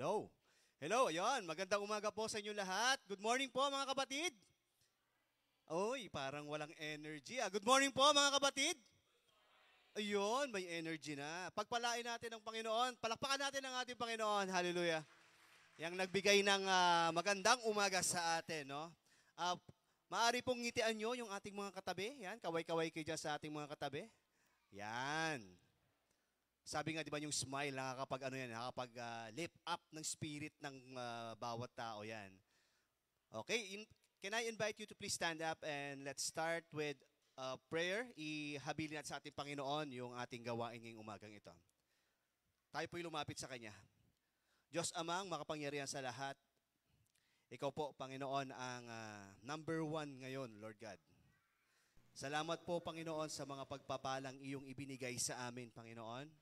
Hello. Hello, ayun. Magandang umaga po sa inyo lahat. Good morning po mga kapatid. Oy, parang walang energy. Good morning po mga kapatid. Ayun, may energy na. Pagpalain natin ang Panginoon. Palakpakan natin ang ating Panginoon. Hallelujah. Yang nagbigay ng magandang umaga sa atin, no? Maaari pong ngitian nyo yung ating mga katabi. Yan, kaway-kaway kayo dyan sa ating mga katabi. Yan. Sabi nga, di ba, yung smile, nakakapag lift up ng spirit ng bawat tao yan. Okay, can I invite you to please stand up and let's start with prayer. Ihabilin natin sa ating Panginoon yung ating gawain ngayong umagang ito. Tayo po'y lumapit sa Kanya. Diyos Amang, makapangyarihan sa lahat. Ikaw po, Panginoon, ang number one ngayon, Lord God. Salamat po, Panginoon, sa mga pagpapalang iyong ibinigay sa amin, Panginoon.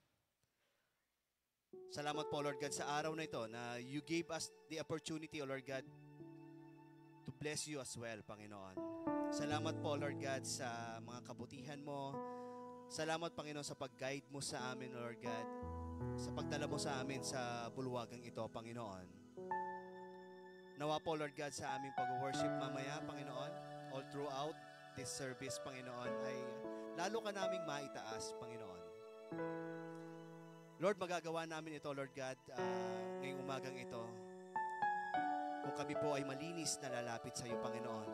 Salamat po, Lord God, sa araw na ito na you gave us the opportunity, Lord God, to bless you as well, Panginoon. Salamat po, Lord God, sa mga kabutihan mo. Salamat, Panginoon, sa pag-guide mo sa amin, Lord God, sa pagdala mo sa amin sa bulwagang ito, Panginoon. Nawa po, Lord God, sa aming pag-worship mamaya, Panginoon, all throughout this service, Panginoon, ay lalo ka naming maitaas, Panginoon. Lord, magagawa namin ito, Lord God, ngayong umagang ito. Kung kami po ay malinis na lalapit sa iyo, Panginoon.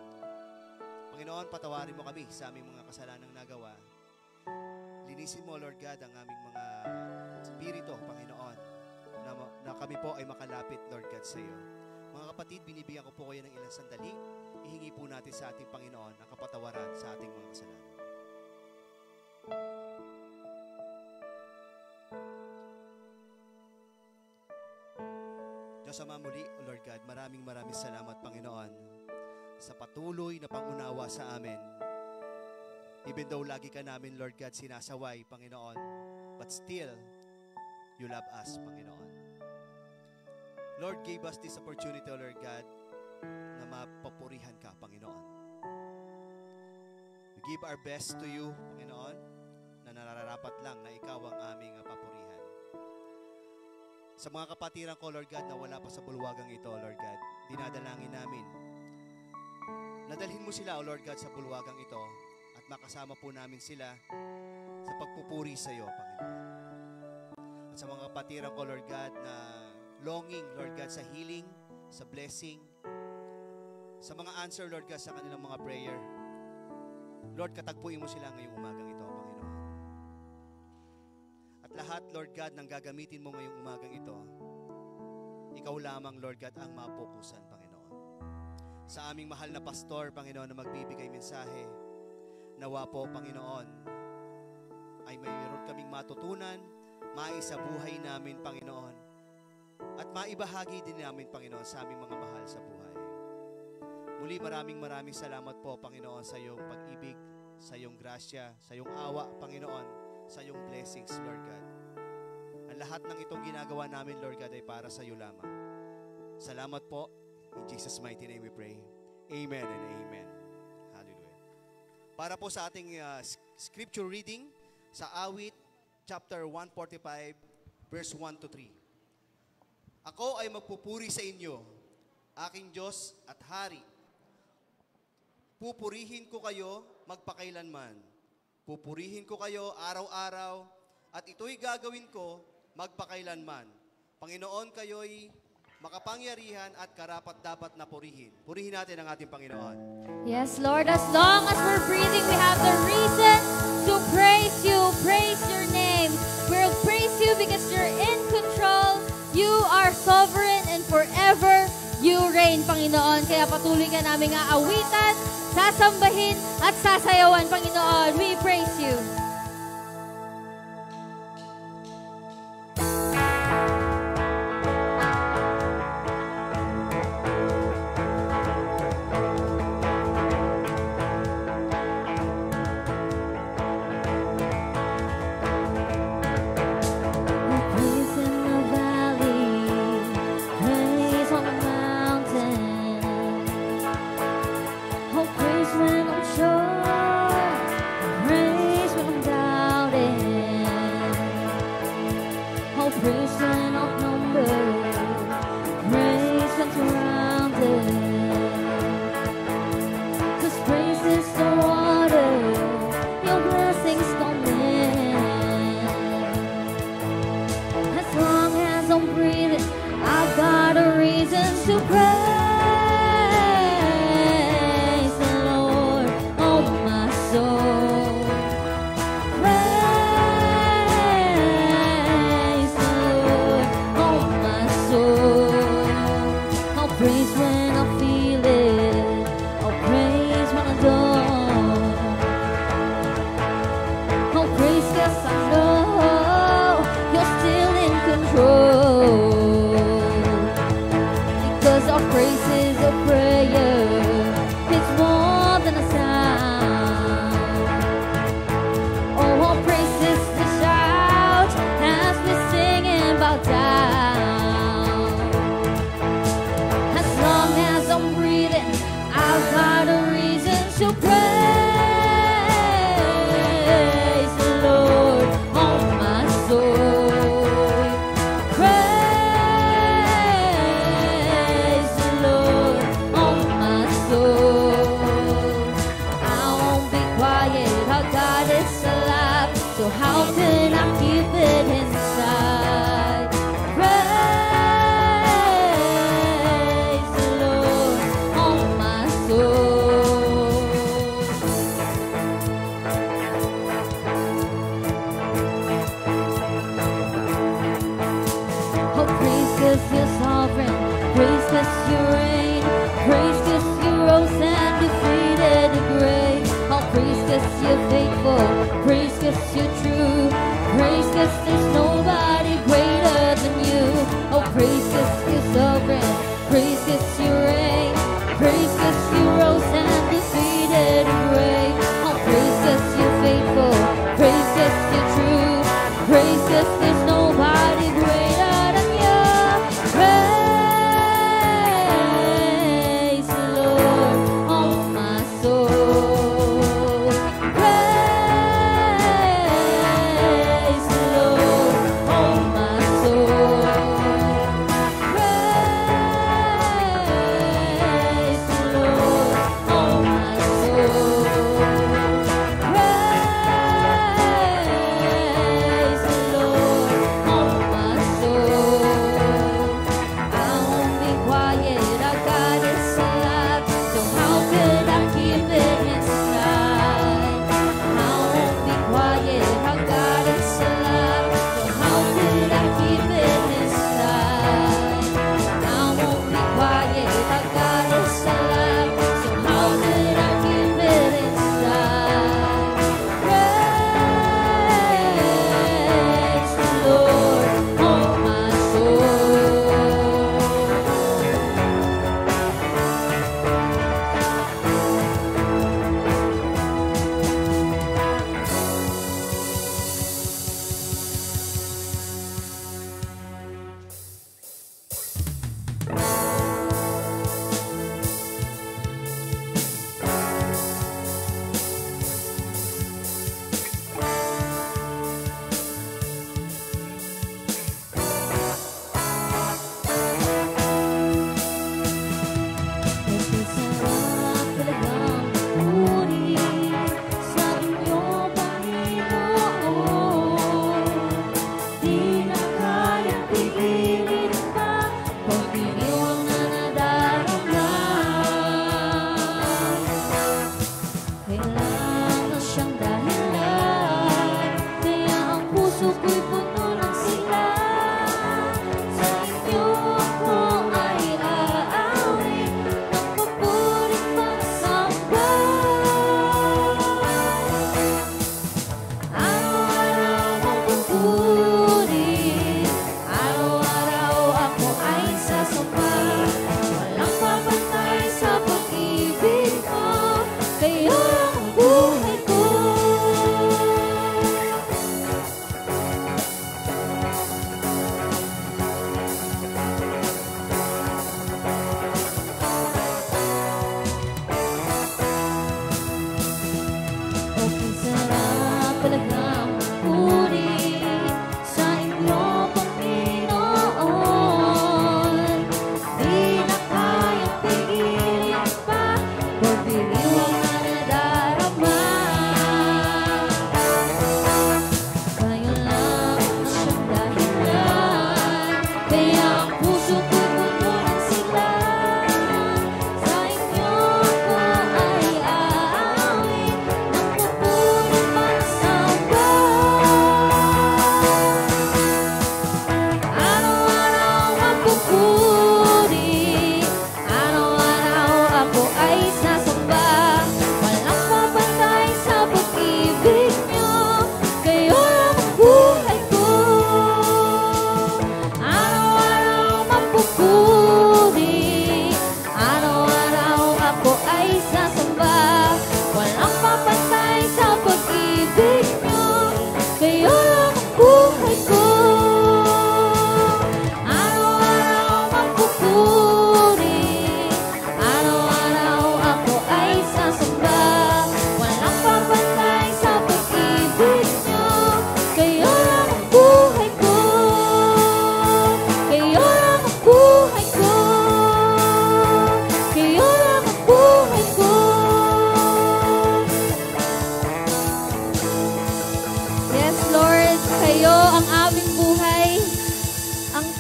Panginoon, patawarin mo kami sa aming mga kasalanang nagawa. Linisin mo, Lord God, ang aming mga spirito, Panginoon, na kami po ay makalapit, Lord God, sa iyo. Mga kapatid, binibigyan ko po kayo ng ilang sandali. Ihingi po natin sa ating Panginoon ang kapatawaran sa ating mga kasalanan. Diyos Ama, muli, Lord God, maraming salamat, Panginoon, sa patuloy na pangunawa sa amin. Even though lagi ka namin, Lord God, sinasaway, Panginoon, but still, you love us, Panginoon. Lord, give us this opportunity, Lord God, na mapapurihan ka, Panginoon. We give our best to you, Panginoon, na nararapat lang na ikaw ang aming papurihan. Sa mga kapatiran ko, Lord God, na wala pa sa bulwagang ito, Lord God, dinadalangin namin. Nadalhin mo sila, O Lord God, sa bulwagang ito at makasama po namin sila sa pagpupuri sa iyo, Panginoon. At sa mga kapatiran ko, Lord God, na longing, Lord God, sa healing, sa blessing, sa mga answer, Lord God, sa kanilang mga prayer. Lord, katagpuin mo sila ngayong umagang ito, Panginoon. At lahat, Lord God, nang gagamitin mo ngayong umagang ito, ikaw lamang, Lord God, ang mapukusan, Panginoon. Sa aming mahal na pastor, Panginoon, na magbibigay mensahe, nawa po, Panginoon, ay mayroon kaming matutunan, maisabuhay namin, Panginoon, at maibahagi din namin, Panginoon, sa aming mga mahal sa buhay. Muli, maraming salamat po, Panginoon, sa iyong pag-ibig, sa iyong grasya, sa iyong awa, Panginoon, sa iyong blessings, Lord God. Ang lahat ng itong ginagawa namin, Lord God, ay para sa iyo lamang. Salamat po. In Jesus' mighty name we pray. Amen and amen. Hallelujah. Para po sa ating scripture reading sa Awit, chapter 145, verse 1 to 3. Ako ay magpupuri sa inyo, aking Diyos at Hari. Pupurihin ko kayo magpakailanman. Pupurihin ko kayo araw-araw at ito'y gagawin ko magpakailanman. Panginoon, kayo'y makapangyarihan at karapat-dapat na purihin. Purihin natin ang ating Panginoon. Yes, Lord, as long as we're breathing, we have the reason to praise you, praise your name. We'll praise you because you're in control. You are sovereign and forever you reign, Panginoon. Kaya patuloy ka namin aawitan, sasambahin at sasayawan, Panginoon. We praise you. Praise when I'm So how could I keep it inside? Praise the Lord, oh my soul. Oh, praise 'cause you're sovereign, praise 'cause you reign, praise 'cause you rose and defeated the grave. Oh, praise 'cause you're faithful, praise 'cause you're true, praise 'cause there's nobody greater than you. Oh, praise 'cause you're sovereign, praise 'cause you reign, praise 'cause you rose and defeated the grave. Oh, praise 'cause you're faithful, praise 'cause you're true, praise 'cause there's nobody greater than you. Praise the Lord, oh my soul. Praise the Lord, oh my soul. Praise the Lord, oh my soul. Praise the Lord, oh my soul. I won't be quiet, I got it alive. So how could I keep it inside? I won't be quiet, I got it alive. So how could I keep it inside? I won't be quiet, I got it alive. So how could I keep it inside? Praise the Lord, oh my soul. Sarap talagang puri sa inyo, Panginoon. Di na kayang pigilin pa pag-iniwang na nadarama. Kailangan siyang dahilan, kaya ang puso ko'y puno ng sigla. Sa inyo ako ay aawit, ng papurit pagsamba. Araw-araw ang pupuri, araw-araw ako ay sasamba. Walang papantay sa pag-ibig mo, kaya ang buhay ko. Okay, sarap talagang puri sa inyo, Panginoon. Di na kayang pigilin pa pag-iniwang na nadarama.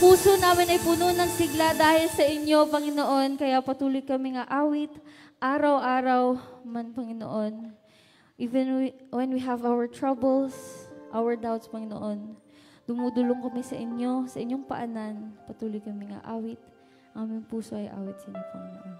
puso namin ay puno ng sigla dahil sa inyo, Panginoon. Kaya patuloy kami nga awit, araw-araw man, Panginoon. Even when we have our troubles, our doubts, Panginoon, dumudulong kami sa inyo, sa inyong paanan. Patuloy kami nga awit. Ang aming puso ay awit sa inyo, Panginoon.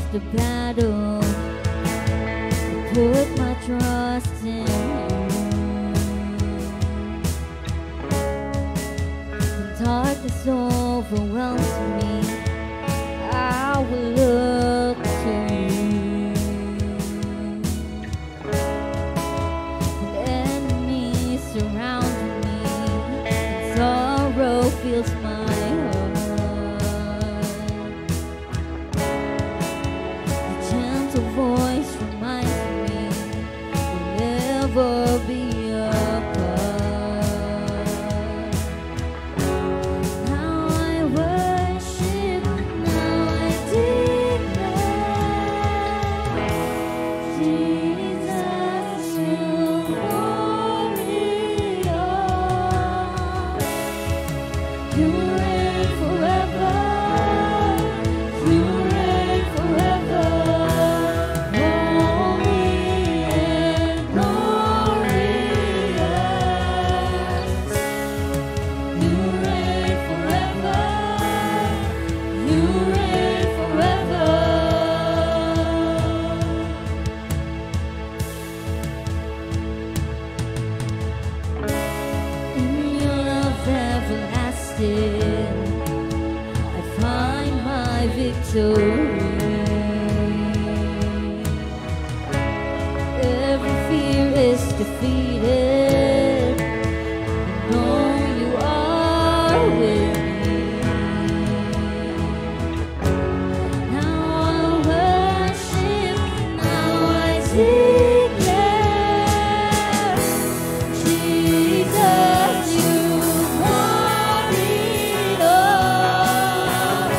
The battle, put my trust in you. When darkness overwhelms me, I will look to you. When enemies surround me, and sorrow fills my heart. Voice reminds me we'll never be apart. Now I worship, now I declare. victory. Every fear is defeated. Know you are with me. Now I worship, now I declare, Jesus, you won it all.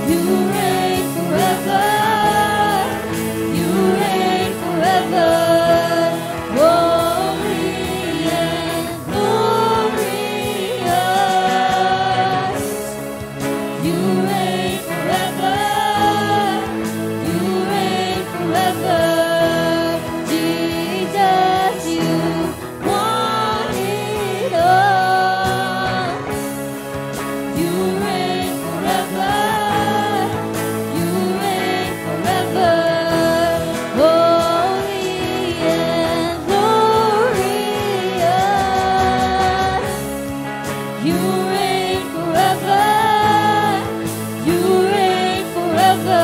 You reign forever. You reign forever. Holy and glorious. You reign forever. You reign forever. Jesus, you won it all. You reign forever. You reign forever. Holy and glorious. You reign forever. You reign forever.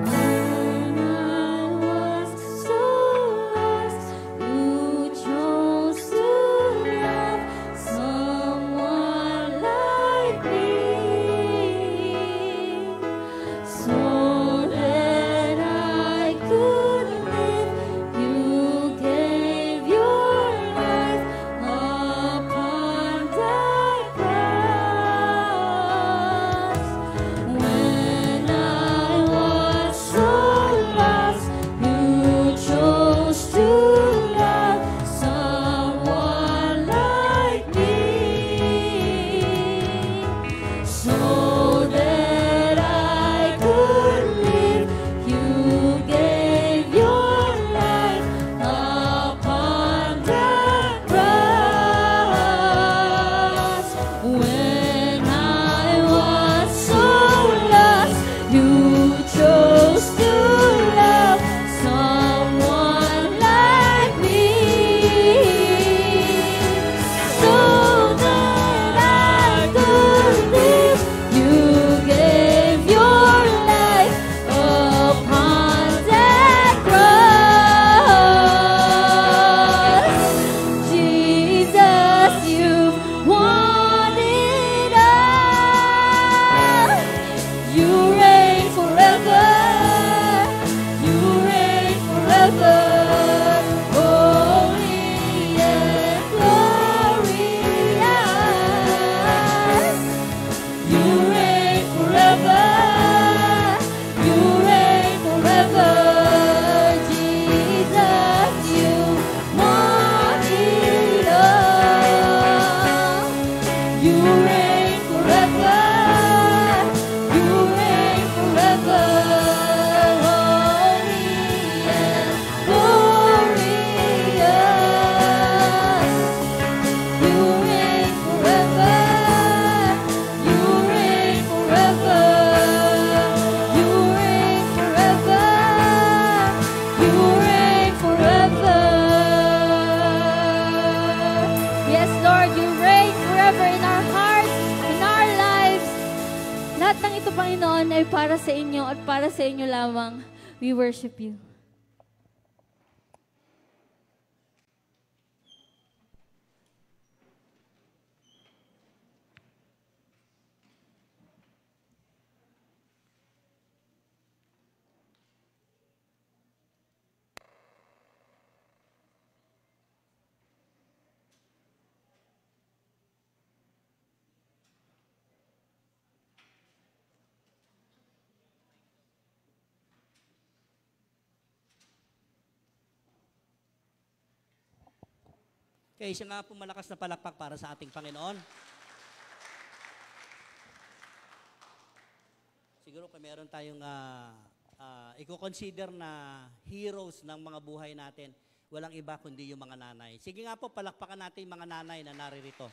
When I was so lost, you chose to love someone like me, so that I could live. You gave your life upon that cross. When I was so lost, you chose to love someone like me, so that I could live. You gave your life upon that cross. When I was so lost, you chose to love someone like me, so that I could live. You gave your life upon that cross. Jesus, you've won it all. You reign forever. You reign forever. Holy and glorious. You reign forever. You reign forever. Jesus, you won it all. You reign forever. You reign forever. Holy and glorious. You reign forever. You reign forever. You reign forever. You reign forever. Yes, Lord, you reign forever in our hearts, in our lives. Lahat ng ito, Panginoon, ay para sa inyo at para sa inyo lamang. We worship you. Okay, siya nga po malakas na palakpak para sa ating Panginoon. Siguro kung meron tayong i-consider na heroes ng mga buhay natin, walang iba kundi yung mga nanay. Sige nga po, palakpakan natin yung mga nanay na naririto.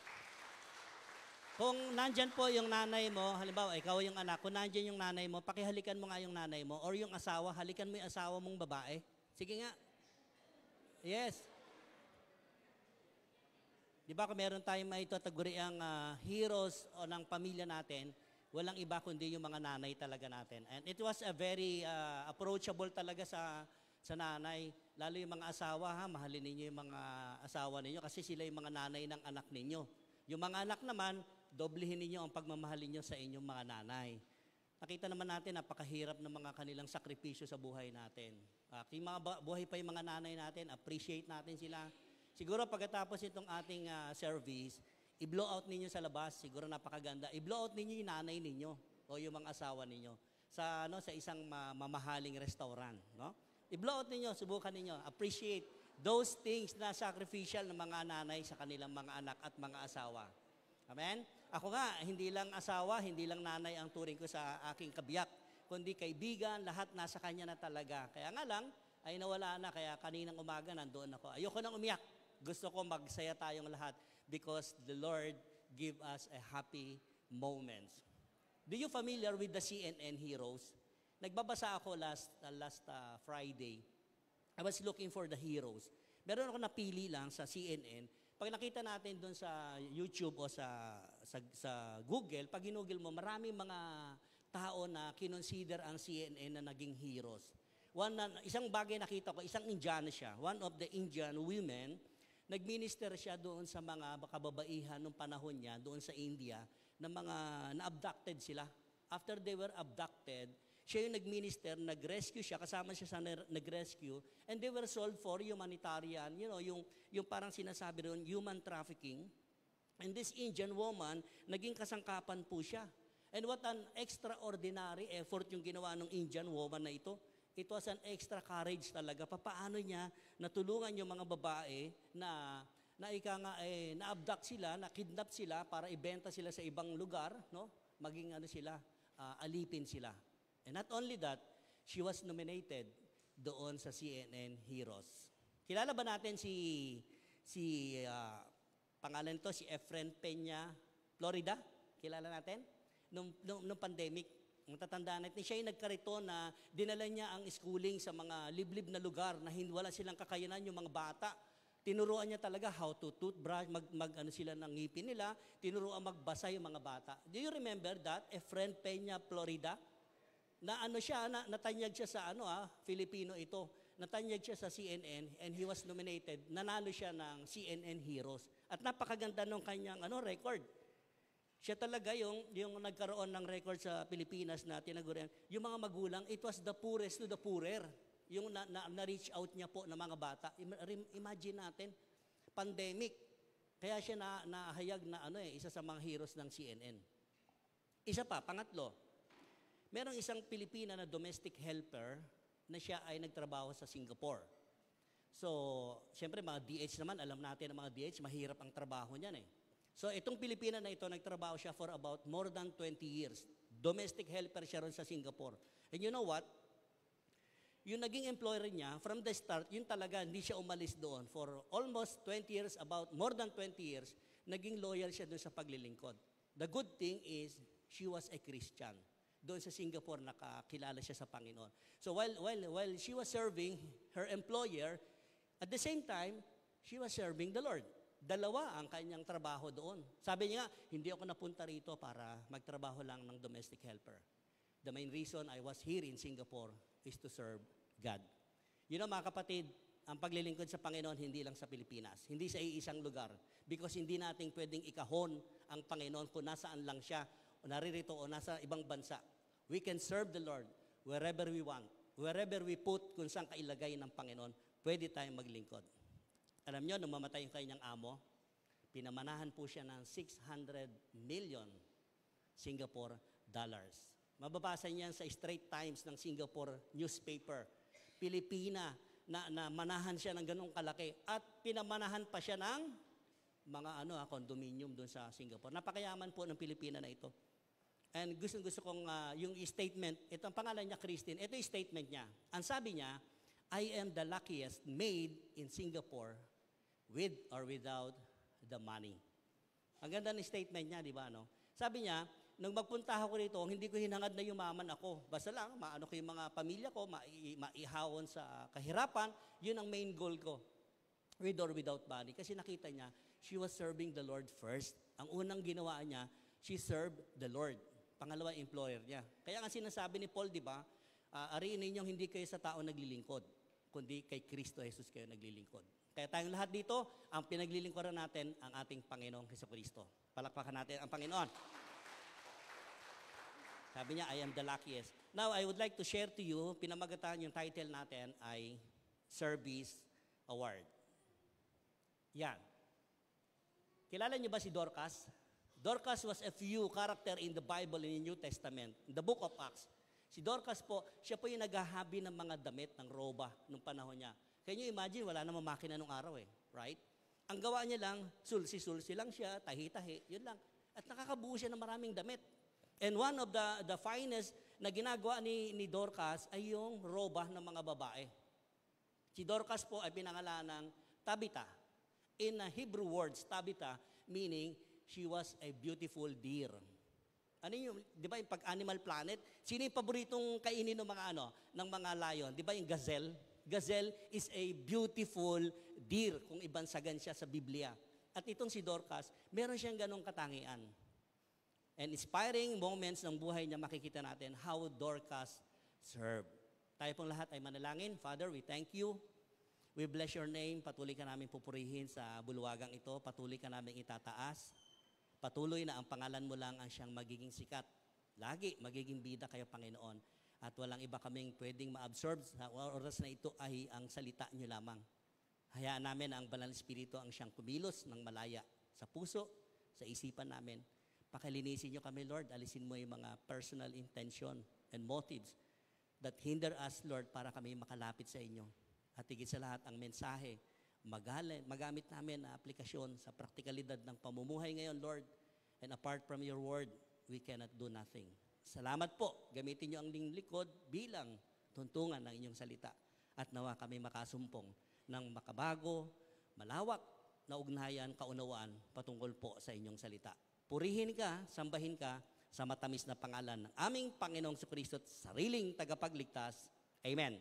Kung nandyan po yung nanay mo, halimbawa, ikaw yung anak, kung nandyan yung nanay mo, pakihalikan mo nga yung nanay mo, or yung asawa, halikan mo yung asawa mong babae. Sige nga. Yes. Di ba kung meron tayong maitutuguri ang heroes o ng pamilya natin, walang iba kundi yung mga nanay talaga natin. And it was a very approachable talaga sa nanay. Lalo yung mga asawa, mahalin ninyo yung mga asawa ninyo kasi sila yung mga nanay ng anak ninyo. Yung mga anak naman, doblehin ninyo ang pagmamahalin nyo sa inyong mga nanay. Nakita naman natin, napakahirap ng mga kanilang sakripisyo sa buhay natin. Yung mga buhay pa yung mga nanay natin, appreciate natin sila. Siguro pagkatapos itong ating service, i-blow out ninyo sa labas, siguro napakaganda. I-blow out ninyo yung nanay ninyo o yung mga asawa ninyo sa isang mamahaling restaurant. No? I-blow out ninyo, subukan ninyo, appreciate those things na sacrificial ng mga nanay sa kanilang mga anak at mga asawa. Amen? Ako nga, hindi lang asawa, hindi lang nanay ang turing ko sa aking kabiyak, kundi kaibigan, lahat nasa kanya na talaga. Kaya nga lang, ay nawala na, kaya kaninang umaga nandoon ako. Ayoko nang umiyak. Gusto ko magsaya tayong lahat because the Lord give us a happy moments. Do you familiar with the CNN heroes? Nagbabasa ako last Friday. I was looking for the heroes. Meron ako napili lang sa CNN. Pag nakita natin doon sa YouTube o sa Google, pag ginugol mo, maraming mga tao na kinonsider ang CNN na naging heroes. Isang bagay nakita ko, isang Indiana siya. One of the Indian women, nagminister siya doon sa mga kababaihan nung panahon niya, doon sa India, na mga na-abducted sila. After they were abducted, siya yung nag-minister, nag-rescue siya, kasama siya sa nag-rescue, and they were sold for humanitarian, yung parang sinasabi doon, human trafficking. And this Indian woman, naging kasangkapan po siya. And what an extraordinary effort yung ginawa ng Indian woman na ito. It was an extra courage talaga. Paano niya natulungan yung mga babae na na-abduct sila, na-kidnap sila para ibenta sila sa ibang lugar, no? Maging alipin sila. And not only that, she was nominated doon sa CNN Heroes. Kilala ba natin pangalan to, si Efren Peña, Florida? Kilala natin? Nung pandemic, matatandaan natin, siya yung nagkarito na dinala niya ang schooling sa mga liblib na lugar na wala silang kakayanan yung mga bata. Tinuruan niya talaga how to toothbrush, sila ng ngipin nila, tinuruan magbasa yung mga bata. Do you remember that? Efren Peña, Florida? Natanyag siya sa Filipino ito. Natanyag siya sa CNN and he was nominated. Nanalo siya ng CNN Heroes. At napakaganda ng kanyang record. Siya talaga yung nagkaroon ng record sa Pilipinas na tinagurian. Yung mga magulang, it was the poorest to the poorer. Yung na-reach out niya po ng mga bata. Imagine natin, pandemic. Kaya siya nahayag na isa sa mga heroes ng CNN. Isa pa, pangatlo. Merong isang Pilipina na domestic helper na siya ay nagtrabaho sa Singapore. So, siyempre mga DH naman, alam natin ang mga DH, mahirap ang trabaho niyan eh. So, itong Pilipina na ito, nagtrabaho siya for about more than 20 years. Domestic helper siya ron sa Singapore. And you know what? Yung naging employer niya, from the start, yun talaga, hindi siya umalis doon. For almost 20 years, about more than 20 years, naging loyal siya doon sa paglilingkod. The good thing is, she was a Christian. Doon sa Singapore, nakakilala siya sa Panginoon. So while she was serving her employer, at the same time, she was serving the Lord. Dalawa ang kanyang trabaho doon. Sabi niya, hindi ako napunta rito para magtrabaho lang ng domestic helper. The main reason I was here in Singapore is to serve God. You know mga kapatid, ang paglilingkod sa Panginoon hindi lang sa Pilipinas, hindi sa iisang lugar. Because hindi natin pwedeng ikahon ang Panginoon kung nasaan lang siya, o naririto o nasa ibang bansa. We can serve the Lord wherever we want. Wherever we put, kung saan kailagay ng Panginoon, pwede tayong maglingkod. Alam nyo, nung mamatay yung kanyang amo, pinamanahan po siya ng 600 million Singapore dollars. Mababasa niyan sa Straits Times ng Singapore newspaper. Pilipina na manahan siya ng ganong kalaki at pinamanahan pa siya ng mga condominium doon sa Singapore. Napakayaman po ng Pilipina na ito. And gusto kong yung statement, ito ang pangalan niya, Christine, ito yung statement niya. Ang sabi niya, I am the luckiest maid in Singapore with or without the money. Ang ganda ng statement niya, di ba? No? Sabi niya, nung magpunta ako rito, hindi ko hinangad na yumaman ako. Basta lang, maano ko yung mga pamilya ko, maihawon sa kahirapan, yun ang main goal ko. With or without money. Kasi nakita niya, she was serving the Lord first. Ang unang ginawa niya, she served the Lord. Pangalawa, employer niya. Kaya nga sinasabi ni Paul, di ba, ariin ninyong hindi kayo sa tao naglilingkod, kundi kay Kristo Jesus kayo naglilingkod. Kaya tayong lahat dito, ang pinaglilingkuran natin, ang ating Panginoong Jesucristo. Palakpakan natin ang Panginoon. Sabi niya, I am the luckiest. Now, I would like to share to you, pinamagatan yung title natin ay Service Award. Yan. Kilala niyo ba si Dorcas? Dorcas was a few character in the Bible in the New Testament, in the book of Acts. Si Dorcas po, siya po yung naghahabi ng mga damit ng roba nung panahon niya. Can you imagine, wala namang makina nung araw right? Ang gawa niya lang, sulsi-sulsi lang siya, tahi-tahi, yun lang. At nakakabuo siya ng maraming damit. And one of the finest na ginagawa ni Dorcas ay yung roba ng mga babae. Si Dorcas po ay pinangalan ng Tabitha. In Hebrew words, Tabitha, meaning she was a beautiful deer. Ano yung, di ba yung pag-Animal Planet? Sino yung paboritong kainin ng mga ng mga lion? Di ba yung gazelle? Gazelle is a beautiful deer kung ibansagan siya sa Biblia. At itong si Dorcas, meron siyang ganong katangian. And inspiring moments ng buhay niya, makikita natin how Dorcas served. Tayo pong lahat ay manalangin. Father, we thank you. We bless your name. Patuloy ka namin pupurihin sa bulwagang ito. Patuloy ka namin itataas. Patuloy na ang pangalan mo lang ang siyang magiging sikat. Lagi magiging bida kayo, Panginoon. At walang iba kaming pwedeng ma-absorb sa oras na ito ay ang salita niyo lamang. Hayaan namin ang Banal na Espiritu ang siyang kumilos ng malaya sa puso, sa isipan namin. Pakilinisin niyo kami, Lord. Alisin mo yung mga personal intention and motives that hinder us, Lord, para kami makalapit sa inyo. At higit sa lahat, ang mensahe, magamit namin na aplikasyon sa praktikalidad ng pamumuhay ngayon, Lord. And apart from your word, we cannot do nothing. Salamat po. Gamitin niyo ang likod bilang tuntungan ng inyong salita. At nawa kami makasumpong ng makabago, malawak na ugnayan, kaunawaan patungkol po sa inyong salita. Purihin ka, sambahin ka sa matamis na pangalan ng aming Panginoong Jesucristo at sariling tagapagligtas. Amen.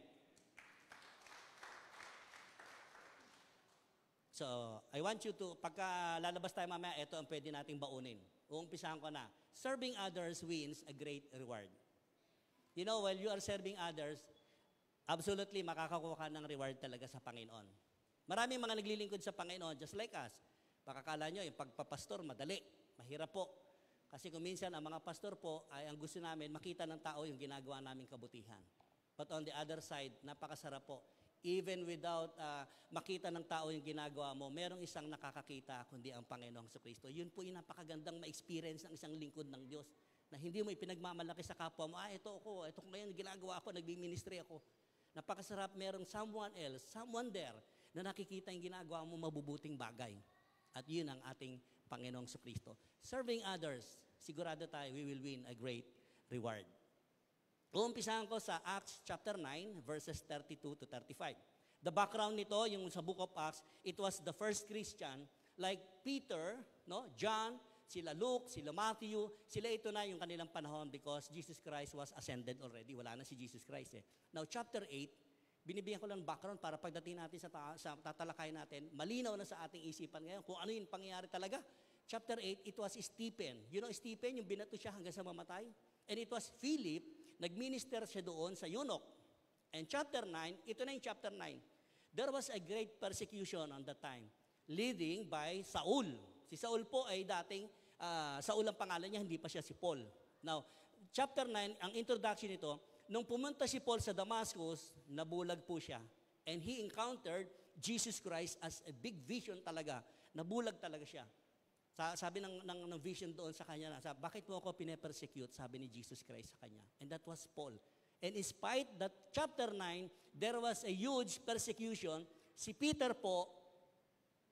So, I want you to, pagka lalabas tayo mamaya, ito ang pwede nating baunin. Uumpisahan ko na. Serving others wins a great reward. You know, while you are serving others, absolutely makakakuha ka ng reward talaga sa Panginoon. Maraming mga naglilingkod sa Panginoon, just like us. Pakakala nyo, yung pagpapastor, madali. Mahirap po. Kasi kung minsan, ang mga pastor po, ay ang gusto namin, makita ng tao yung ginagawa naming kabutihan. But on the other side, napakasarap po. Even without makita ng tao yung ginagawa mo, merong isang nakakakita, kundi ang Panginoong Jesucristo. Yun po yung napakagandang ma-experience ng isang lingkod ng Diyos. Na hindi mo ipinagmamalaki sa kapwa mo, ito ko ngayon ginagawa ako, nagbi-ministry ako. Napakasarap, merong someone else, someone there, na nakikita yung ginagawa mo mabubuting bagay. At yun ang ating Panginoong Jesucristo. Serving others, sigurado tayo, we will win a great reward. Uumpisahan ko sa Acts chapter 9, verses 32 to 35. The background nito, yung sa book of Acts, it was the first Christian, like Peter, John, sila Luke, sila Matthew, sila ito na yung kanilang panahon because Jesus Christ was ascended already. Wala na si Jesus Christ. Now, chapter 8, binibigyan ko lang background para pagdating natin sa tatalakay natin, malinaw na sa ating isipan ngayon kung ano yung pangyayari talaga. Chapter 8, it was Stephen. You know Stephen, yung binato siya hanggang sa mamatay? And it was Philip, nagminister siya doon sa eunuch. And chapter 9, ito na yung chapter 9. There was a great persecution on that time, leading by Saul. Si Saul po ay dating, Saul ang pangalan niya, hindi pa siya si Paul. Now, chapter 9, ang introduction nito, nung pumunta si Paul sa Damascus, nabulag po siya. And he encountered Jesus Christ as a big vision talaga. Nabulag talaga siya. Sabi ng vision doon sa kanya, bakit mo ako pine-persecute? Sabi ni Jesus Christ sa kanya. And that was Paul. And in spite that chapter 9, there was a huge persecution. Si Peter po,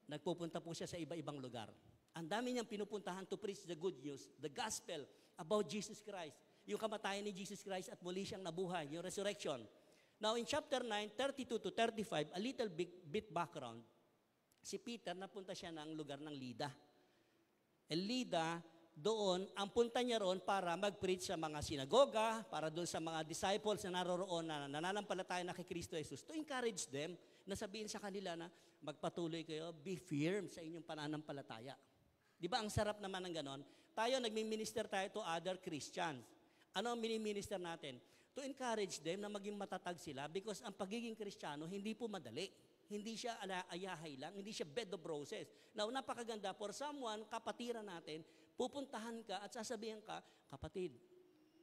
nagpupunta po siya sa iba-ibang lugar. Ang dami niyang pinupuntahan to preach the good news, the gospel about Jesus Christ. Yung kamatayan ni Jesus Christ at muli siyang nabuhay, yung resurrection. Now in chapter 9, 32 to 35, a little bit background. Si Peter, napunta siya ng lugar ng Lida. Lida, doon, ang punta niya roon para mag-preach sa mga sinagoga, para doon sa mga disciples na naroroon na nananampalataya na kay Kristo Jesus, to encourage them, na sabihin sa kanila na magpatuloy kayo, be firm sa inyong pananampalataya. Di ba ang sarap naman ng ganon? Tayo, nagmi-minister tayo to other Christians. Ano ang mini-minister natin? To encourage them na maging matatag sila because ang pagiging Kristiyano, hindi po madali. Hindi siya ayahay lang, hindi siya bed of roses. Now, napakaganda for someone, kapatiran natin, pupuntahan ka at sasabihan ka, kapatid,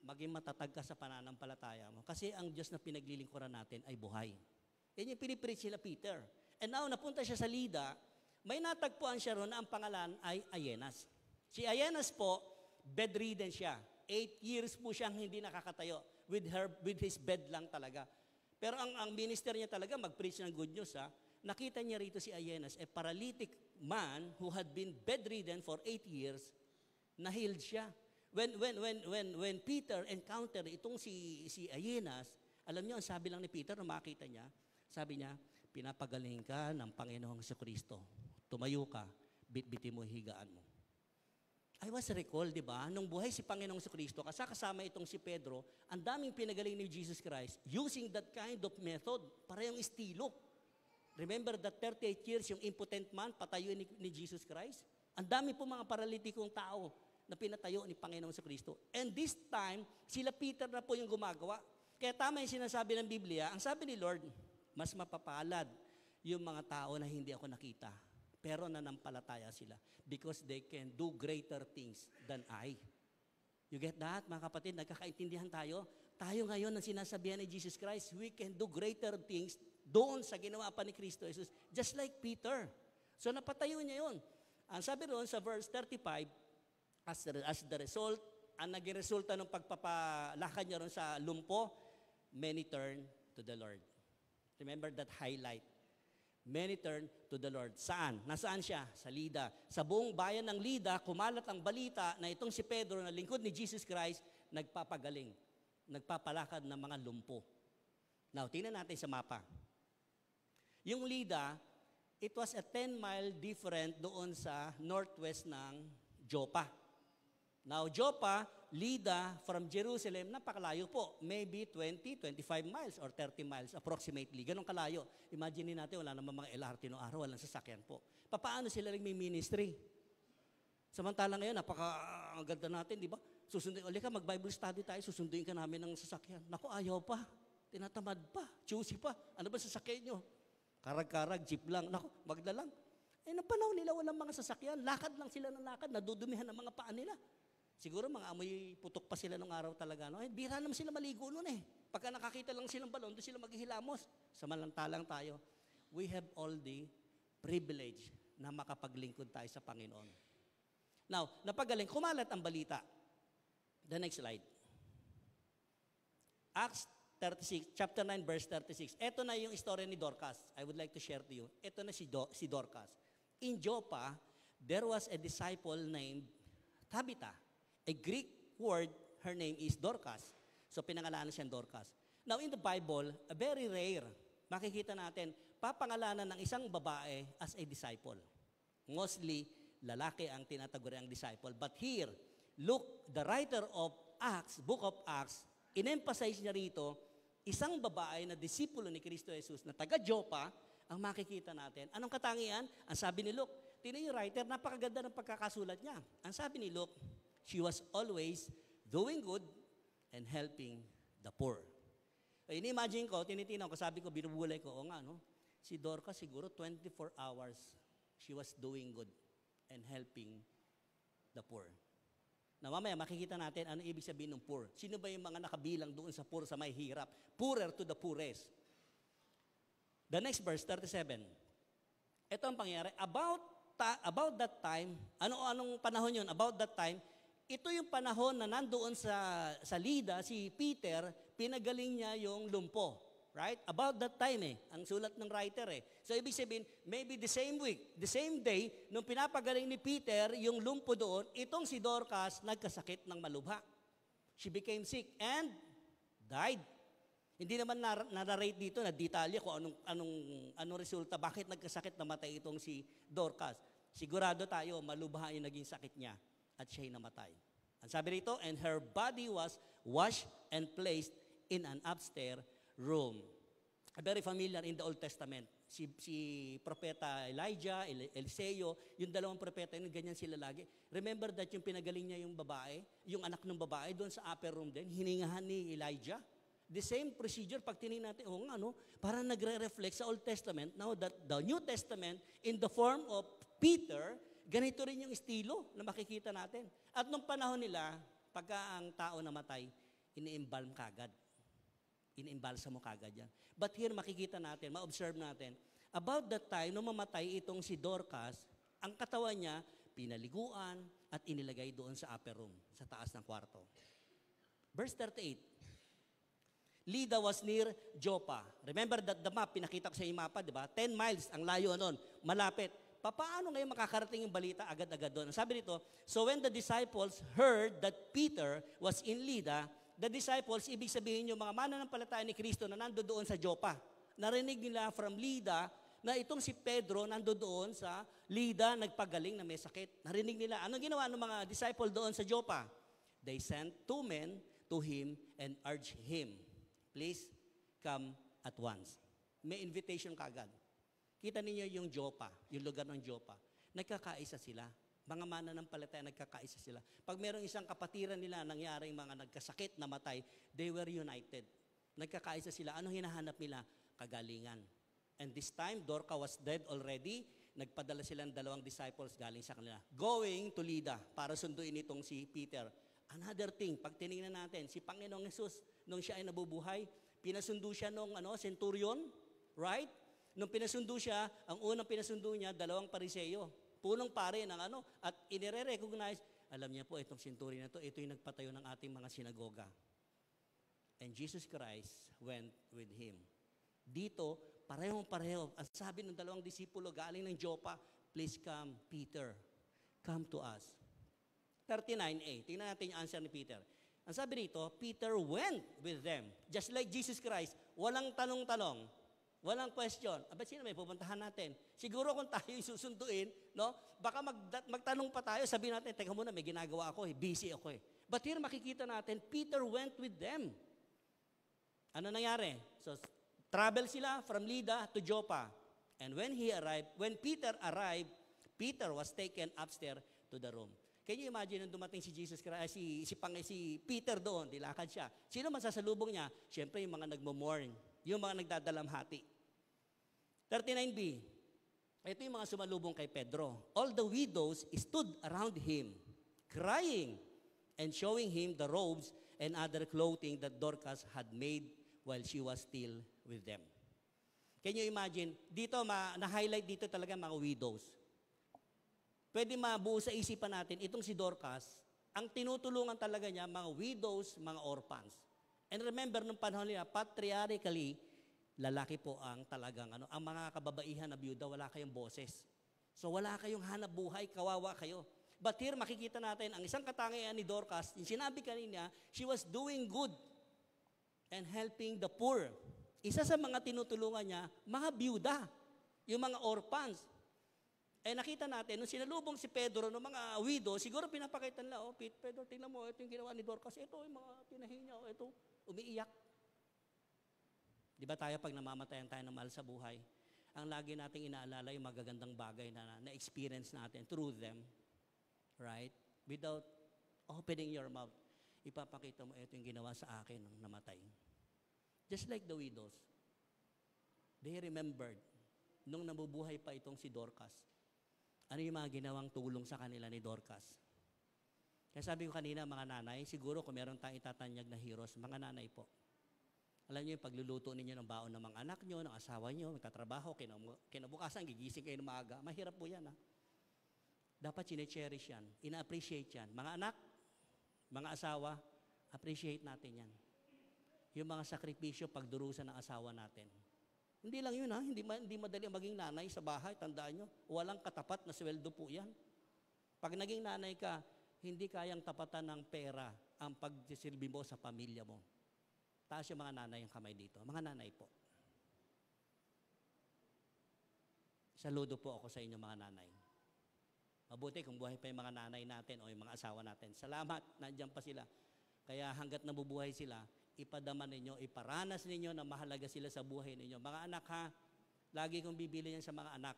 maging matatag ka sa pananampalataya mo. Kasi ang Diyos na pinaglilingkuran natin ay buhay. Yan yung pinipreach sila Peter. And now, napunta siya sa Lida, may natagpuan siya ron na ang pangalan ay Aeneas. Si Aeneas po, bedridden siya. 8 years po siyang hindi nakakatayo. With his bed lang talaga. Pero ang minister niya talaga, mag-preach ng good news. Nakita niya rito si Aeneas, a paralytic man who had been bedridden for 8 years, na-healed siya. When Peter encountered itong si Aeneas, alam niyo, ang sabi lang ni Peter, nung makita niya, sabi niya, pinapagaling ka ng Panginoong Jesucristo. Tumayo ka, bitbitin mo higaan mo. I was recalled, di ba? Nung buhay si Panginoong Jesucristo, kasama itong si Pedro, ang daming pinagaling ni Jesus Christ using that kind of method, parehong estilo. Remember that 38 years, yung impotent man, patayo ni Jesus Christ? Ang dami po mga paralitikong tao na pinatayo ni Panginoong Jesucristo. And this time, sila Peter na po yung gumagawa. Kaya tama yung sinasabi ng Biblia, ang sabi ni Lord, mas mapapalad yung mga tao na hindi ako nakita. Pero nanampalataya sila because they can do greater things than I. You get that, mga kapatid? Nagkakaintindihan tayo? Tayo ngayon ang sinasabihan ni Jesus Christ, we can do greater things doon sa ginawa pa ni Kristo Jesus, just like Peter. So napatayo niya yun. Ang sabi roon sa verse 35, as the result, ang naging resulta ng pagpapalakad niya roon sa lumpo, many turn to the Lord. Remember that highlight. Many turn to the Lord. Saan? Nasaan siya? Sa Lida. Sa buong bayan ng Lida, kumalat ang balita na itong si Pedro na lingkod ni Jesus Christ, nagpapagaling, nagpapalakad ng mga lumpo. Now, tingnan natin sa mapa. Yung Lida, it was a 10-mile different doon sa northwest ng Joppa. Now, Joppa, Lida, from Jerusalem, napakalayo po. Maybe 20, 25 miles or 30 miles approximately. Ganun kalayo. Imagine natin, wala naman mga LRT noong araw, walang sasakyan po. Paano sila nagmi-ministry? Samantalang ngayon, ang ganda natin, di ba? Susunduin, ka, mag-Bible study tayo, susunduin ka namin ng sasakyan. Naku, ayaw pa. Tinatamad pa. Choosy pa. Ano ba sasakyan nyo? Karag-karag, jeep lang. Naku, magda lang. Nung panahon nila, walang mga sasakyan. Lakad lang sila ng lakad. Nadudumihan ng mga paan nila. Siguro mga amoy putok pa sila nung araw talaga. No? Bira naman sila maligo noon eh. Pagka nakakita lang silang balon, doon sila maghihilamos. Samantalang tayo, we have all the privilege na makapaglingkod tayo sa Panginoon. Now, napagaling, kumalat ang balita. The next slide. Acts 36, chapter 9, verse 36. Ito na yung istorya ni Dorcas. I would like to share to you. Ito na si Dorcas. In Joppa, there was a disciple named Tabitha. A Greek word, her name is Dorcas. So pinangalanan siyang Dorcas. Now in the Bible, very rare, makikita natin, papangalanan ng isang babae as a disciple. Mostly, lalaki ang tinataguri ang disciple. But here, look, the writer of Acts, book of Acts, in-emphasize niya rito, isang babae na disipulo ni Kristo Jesus na taga Joppa, ang makikita natin. Anong katangian? Ang sabi ni Luke, tingnan yung writer, napakaganda ng pagkakasulat niya. Ang sabi ni Luke, she was always doing good and helping the poor. Ini-imagine ko, tinitinaw ko, sabi ko, binubulay ko, o nga, no? Si Dorcas siguro 24 hours, she was doing good and helping the poor. Na mamaya makikita natin ano ibig sabihin ng poor. Sino ba yung mga nakabilang doon sa poor, sa may hirap? Poorer to the poorest. The next verse, 37. Ito ang pangyayari. About that time, anong panahon yun? About that time, ito yung panahon na nandoon sa Lida, si Peter, pinagaling niya yung lumpo. Right? About that time ang sulat ng writer So ibig sabihin, maybe the same week, the same day, nung pinapagaling ni Peter yung lumpo doon, itong si Dorcas nagkasakit ng malubha. She became sick and died. Hindi naman narrate dito na detalye kung anong resulta, bakit nagkasakit namatay itong si Dorcas. Sigurado tayo, malubha yung naging sakit niya at siya'y namatay. Ang sabi rito, and her body was washed and placed in an upstairs room. Very familiar in the Old Testament. Si Propeta Elijah, Eliseo, yung dalawang propeta yun, ganyan sila lagi. Remember that yung pinagaling niya yung babae, yung anak ng babae, doon sa upper room din, hiningahan ni Elijah. The same procedure, pag tinignan natin, parang nagre-reflect sa Old Testament. Now that the New Testament, in the form of Peter, ganito rin yung estilo na makikita natin. At nung panahon nila, pagka ang tao namatay, ini-embalm kagad. Inimbalsa mo kagad yan. But here makikita natin, ma-observe natin, about that time, nung mamatay itong si Dorcas, ang katawan niya, pinaliguan at inilagay doon sa upper room, sa taas ng kwarto. Verse 38, Lydda was near Joppa. Remember that the map, pinakita ko sa yung mapa, di ba? 10 miles ang layo nun, malapit. Paano ngayon makakarating yung balita agad-agad doon? Sabi nito, so when the disciples heard that Peter was in Lydda, the disciples, ibig sabihin yung mga mananampalataya ni Kristo na nando doon sa Joppa. Narinig nila from Lydda na itong si Pedro nando doon sa Lydda nagpagaling na may sakit. Narinig nila. Anong ginawa ng mga disciple doon sa Joppa? They sent 2 men to him and urged him, please come at once. May invitation kagad. Kita ninyo yung Joppa, yung lugar ng Joppa. Nagkakaisa sila. Mga mananampalataya, nagkakaisa sila. Pag mayroong isang kapatiran nila, nangyaring mga nagkasakit, namatay, they were united. Nagkakaisa sila. Anong hinahanap nila? Kagalingan. And this time, Dorcas was dead already. Nagpadala sila ng 2 disciples galing sa kanila. Going to Lydda para sunduin itong si Peter. Another thing, pag tinignan natin, si Panginoong Jesus, nung siya ay nabubuhay, pinasundo siya nung centurion, right? Nung pinasundo siya, ang unang pinasundo niya, 2 Pariseo. Punong pare ng at inire-recognize, alam niya po, itong centurion na ito yung nagpatayo ng ating mga sinagoga. And Jesus Christ went with him. Dito, parehong-pareho. Ang sabi ng 2 disipulo, galing ng Joppa, please come, Peter. Come to us. 39a. Tingnan natin yung answer ni Peter. Ang sabi rito, Peter went with them. Just like Jesus Christ, walang tanong-tanong. Walang question. Ba't sino may pupuntahan natin? Siguro kung tayo yung susunduin, baka magtanong pa tayo, sabihin natin, teka muna, may ginagawa ako, busy ako . But here makikita natin, Peter went with them. Ano nangyari? So, travel sila from Lydda to Joppa. And when Peter arrived, Peter was taken upstairs to the room. Can you imagine nung dumating si Jesus Christ, si Peter doon, dilakad siya. Sino masasalubong niya? Siyempre yung mga nagmo-mourn, yung mga nagdadalamhati. 39b, ito yung mga sumalubong kay Pedro. All the widows stood around him, crying and showing him the robes and other clothing that Dorcas had made while she was still with them. Can you imagine? Dito, na-highlight dito talaga mga widows. Pwede mabuo sa isipan natin, itong si Dorcas, ang tinutulungan talaga niya, mga widows, mga orphans. And remember, nung panahon nila, patriarchally, lalaki po ang talagang, ang mga kababaihan na byuda, wala kayong boses. So wala kayong hanap buhay, kawawa kayo. But here, makikita natin, ang isang katangian ni Dorcas, yung sinabi kanina, she was doing good and helping the poor. Isa sa mga tinutulungan niya, mga byuda, yung mga orphans. Nakita natin, nung sinalubong si Pedro ng mga widow, siguro pinapakita nila, Pedro, tingnan mo, ito yung ginawa ni Dorcas, ito yung mga tinahin niya, ito, umiiyak. Di ba tayo pag namamatayan tayo ng mahal sa buhay, ang lagi nating inaalala yung magagandang bagay na-experience natin through them, right? Without opening your mouth, ipapakita mo, ito yung ginawa sa akin nung namatay. Just like the widows, they remembered nung nabubuhay pa itong si Dorcas. Ano yung mga ginawang tulong sa kanila ni Dorcas? Kaya sabi ko kanina, mga nanay, siguro kung meron tayong itatanyag na heroes, mga nanay po. Alam niyo yung pagluluto ninyo ng baon ng mga anak niyo, ng asawa niyo, magtatrabaho, kinabukasan, gigising kayo ng maaga. Mahirap po yan. Dapat chine-cherish yan, ina-appreciate yan. Mga anak, mga asawa, appreciate natin yan. yung mga sakripisyo pagdurusan ng asawa natin. Hindi lang yun ha, hindi madali maging nanay sa bahay, tandaan nyo. Walang katapat na sweldo po yan. Pag naging nanay ka, hindi kayang tapatan ng pera ang pagsisilbi mo sa pamilya mo. Taas yung mga nanay ang kamay dito. Mga nanay po. Saludo po ako sa inyo mga nanay. Mabuti kung buhay pa yung mga nanay natin o yung mga asawa natin. Salamat, nandiyan pa sila. Kaya hanggat nabubuhay sila, ipadama ninyo, iparanas ninyo na mahalaga sila sa buhay ninyo. Mga anak ha, lagi kong bibili yan sa mga anak,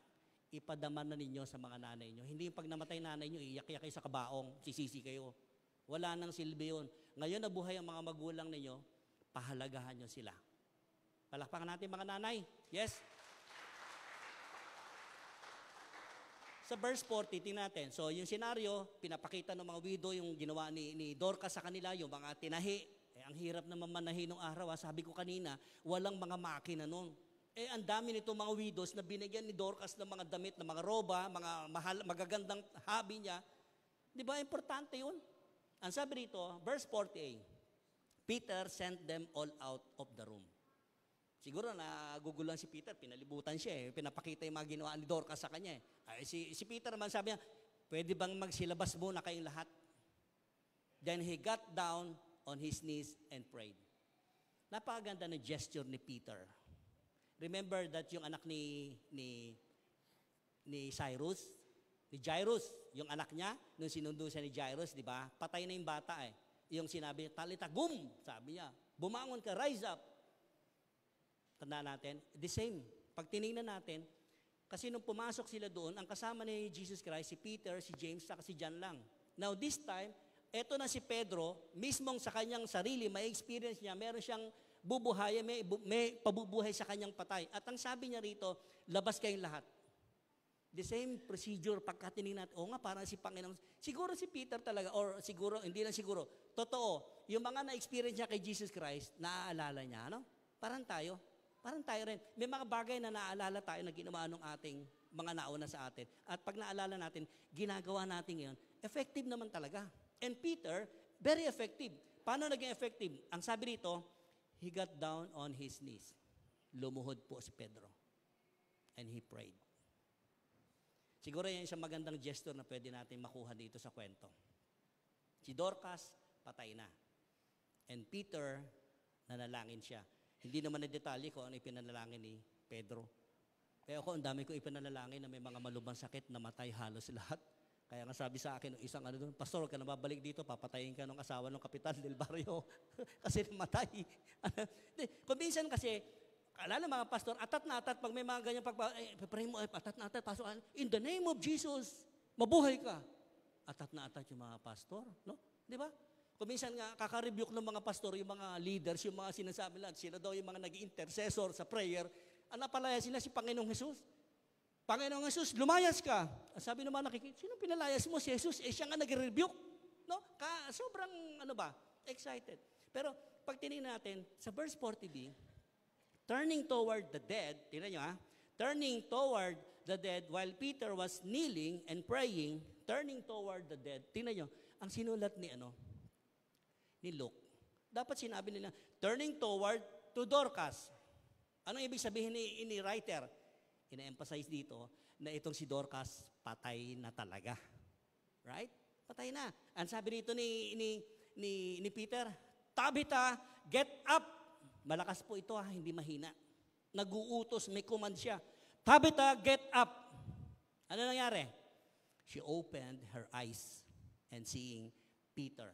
ipadama na ninyo sa mga nanay nyo. Hindi yung pag namatay nanay nyo, iiyak-iyak kayo sa kabaong, sisisi kayo. Wala nang silbi yun. Ngayon nabuhay ang mga magulang ninyo, pahalagahan nyo sila. Palakpakan natin mga nanay. Yes? Sa verse 40, tingnan natin. So, yung senaryo, pinapakita ng mga widow yung ginawa ni Dorcas sa kanila, yung mga tinahi. Ang hirap naman manahi nung araw. Sabi ko kanina, walang mga makina nun. Ang dami nito mga widows na binigyan ni Dorcas ng mga damit, ng mga roba, mga magagandang hobby niya. Di ba, importante yun? Ang sabi rito, verse 48, Peter sent them all out of the room. Siguro naguguluhan si Peter, pinalibutan siya pinapakita yung mga ginawa ni Dorcas sa kanya si Peter naman sabi niya, pwede bang magsilabas muna kayong lahat? Then he got down on his knees and prayed. Napakaganda na gesture ni Peter. Remember that yung anak ni Jairus, yung anak niya, nung sinundo siya ni Jairus, di ba? Patay na yung bata Yung sinabi, Talita, gum! Sabi niya, bumangon ka, rise up. Tandaan natin, the same. Pag tinignan natin, kasi nung pumasok sila doon, ang kasama ni Jesus Christ, si Peter, si James, saka si John lang. Now this time, eto na si Pedro, mismong sa kanyang sarili, may experience niya, meron siyang bubuhay, may pabubuhay sa kanyang patay. At ang sabi niya rito, labas kayong lahat. The same procedure, pagka tinignan natin, nga, parang si Panginoon. Siguro si Peter talaga, or siguro, hindi lang siguro, totoo, yung mga na-experience niya kay Jesus Christ, naaalala niya, ano? Parang tayo rin. May mga bagay na naaalala tayo na ginawa ng ating mga nauna sa atin. At pag naalala natin, ginagawa natin ngayon, effective naman talaga. And Peter, very effective. Paano naging effective? Ang sabi rito, he got down on his knees. Lumuhod po si Pedro. And he prayed. Siguro yan isang magandang gesture na pwede natin makuha dito sa kwento. Si Dorcas, patay na. And Peter, nanalangin siya. Hindi naman na detalye kung ano ipinanalangin ni Pedro. Kaya ako, ang dami ko ipinanalangin na may mga malubhang sakit na matay halos lahat. Kaya nga sabi sa akin, isang Pastor, ka na babalik dito, papatayin ka ng asawa ng Kapitan del Barrio. Kasi namatay. Kung minsan kasi, alala mga pastor, atat na atat, pag may mga ganyan, pray mo, atat na atat, pasok, in the name of Jesus, mabuhay ka. Atat na atat yung mga pastor, no? Di ba? Kung minsan nga, kaka-rebuke ng mga pastor, yung mga leaders, yung mga sinasabi lang, sila daw yung mga nag-intercessor sa prayer, napalaya sila si Panginoong Jesus. Panginoong Jesus, lumayas ka. Sabi naman nakikita, sino pinalayas mo? Si Jesus, siya nga nag-rebuke. No? Sobrang, excited. Pero, pag tinignan natin, sa verse 40b, turning toward the dead, tingnan nyo turning toward the dead, while Peter was kneeling and praying, turning toward the dead, tingnan nyo, ang sinulat ni Luke. Dapat sinabi nila, turning toward to Dorcas. Anong ibig sabihin ni writer? Ina-emphasize dito na itong si Dorcas, patay na talaga. Right? Patay na. Ang sabi dito ni Peter, Tabitha, get up. Malakas po ito hindi mahina. Nag-uutos, may command siya. Tabitha, get up. Ano nangyari? She opened her eyes and seeing Peter.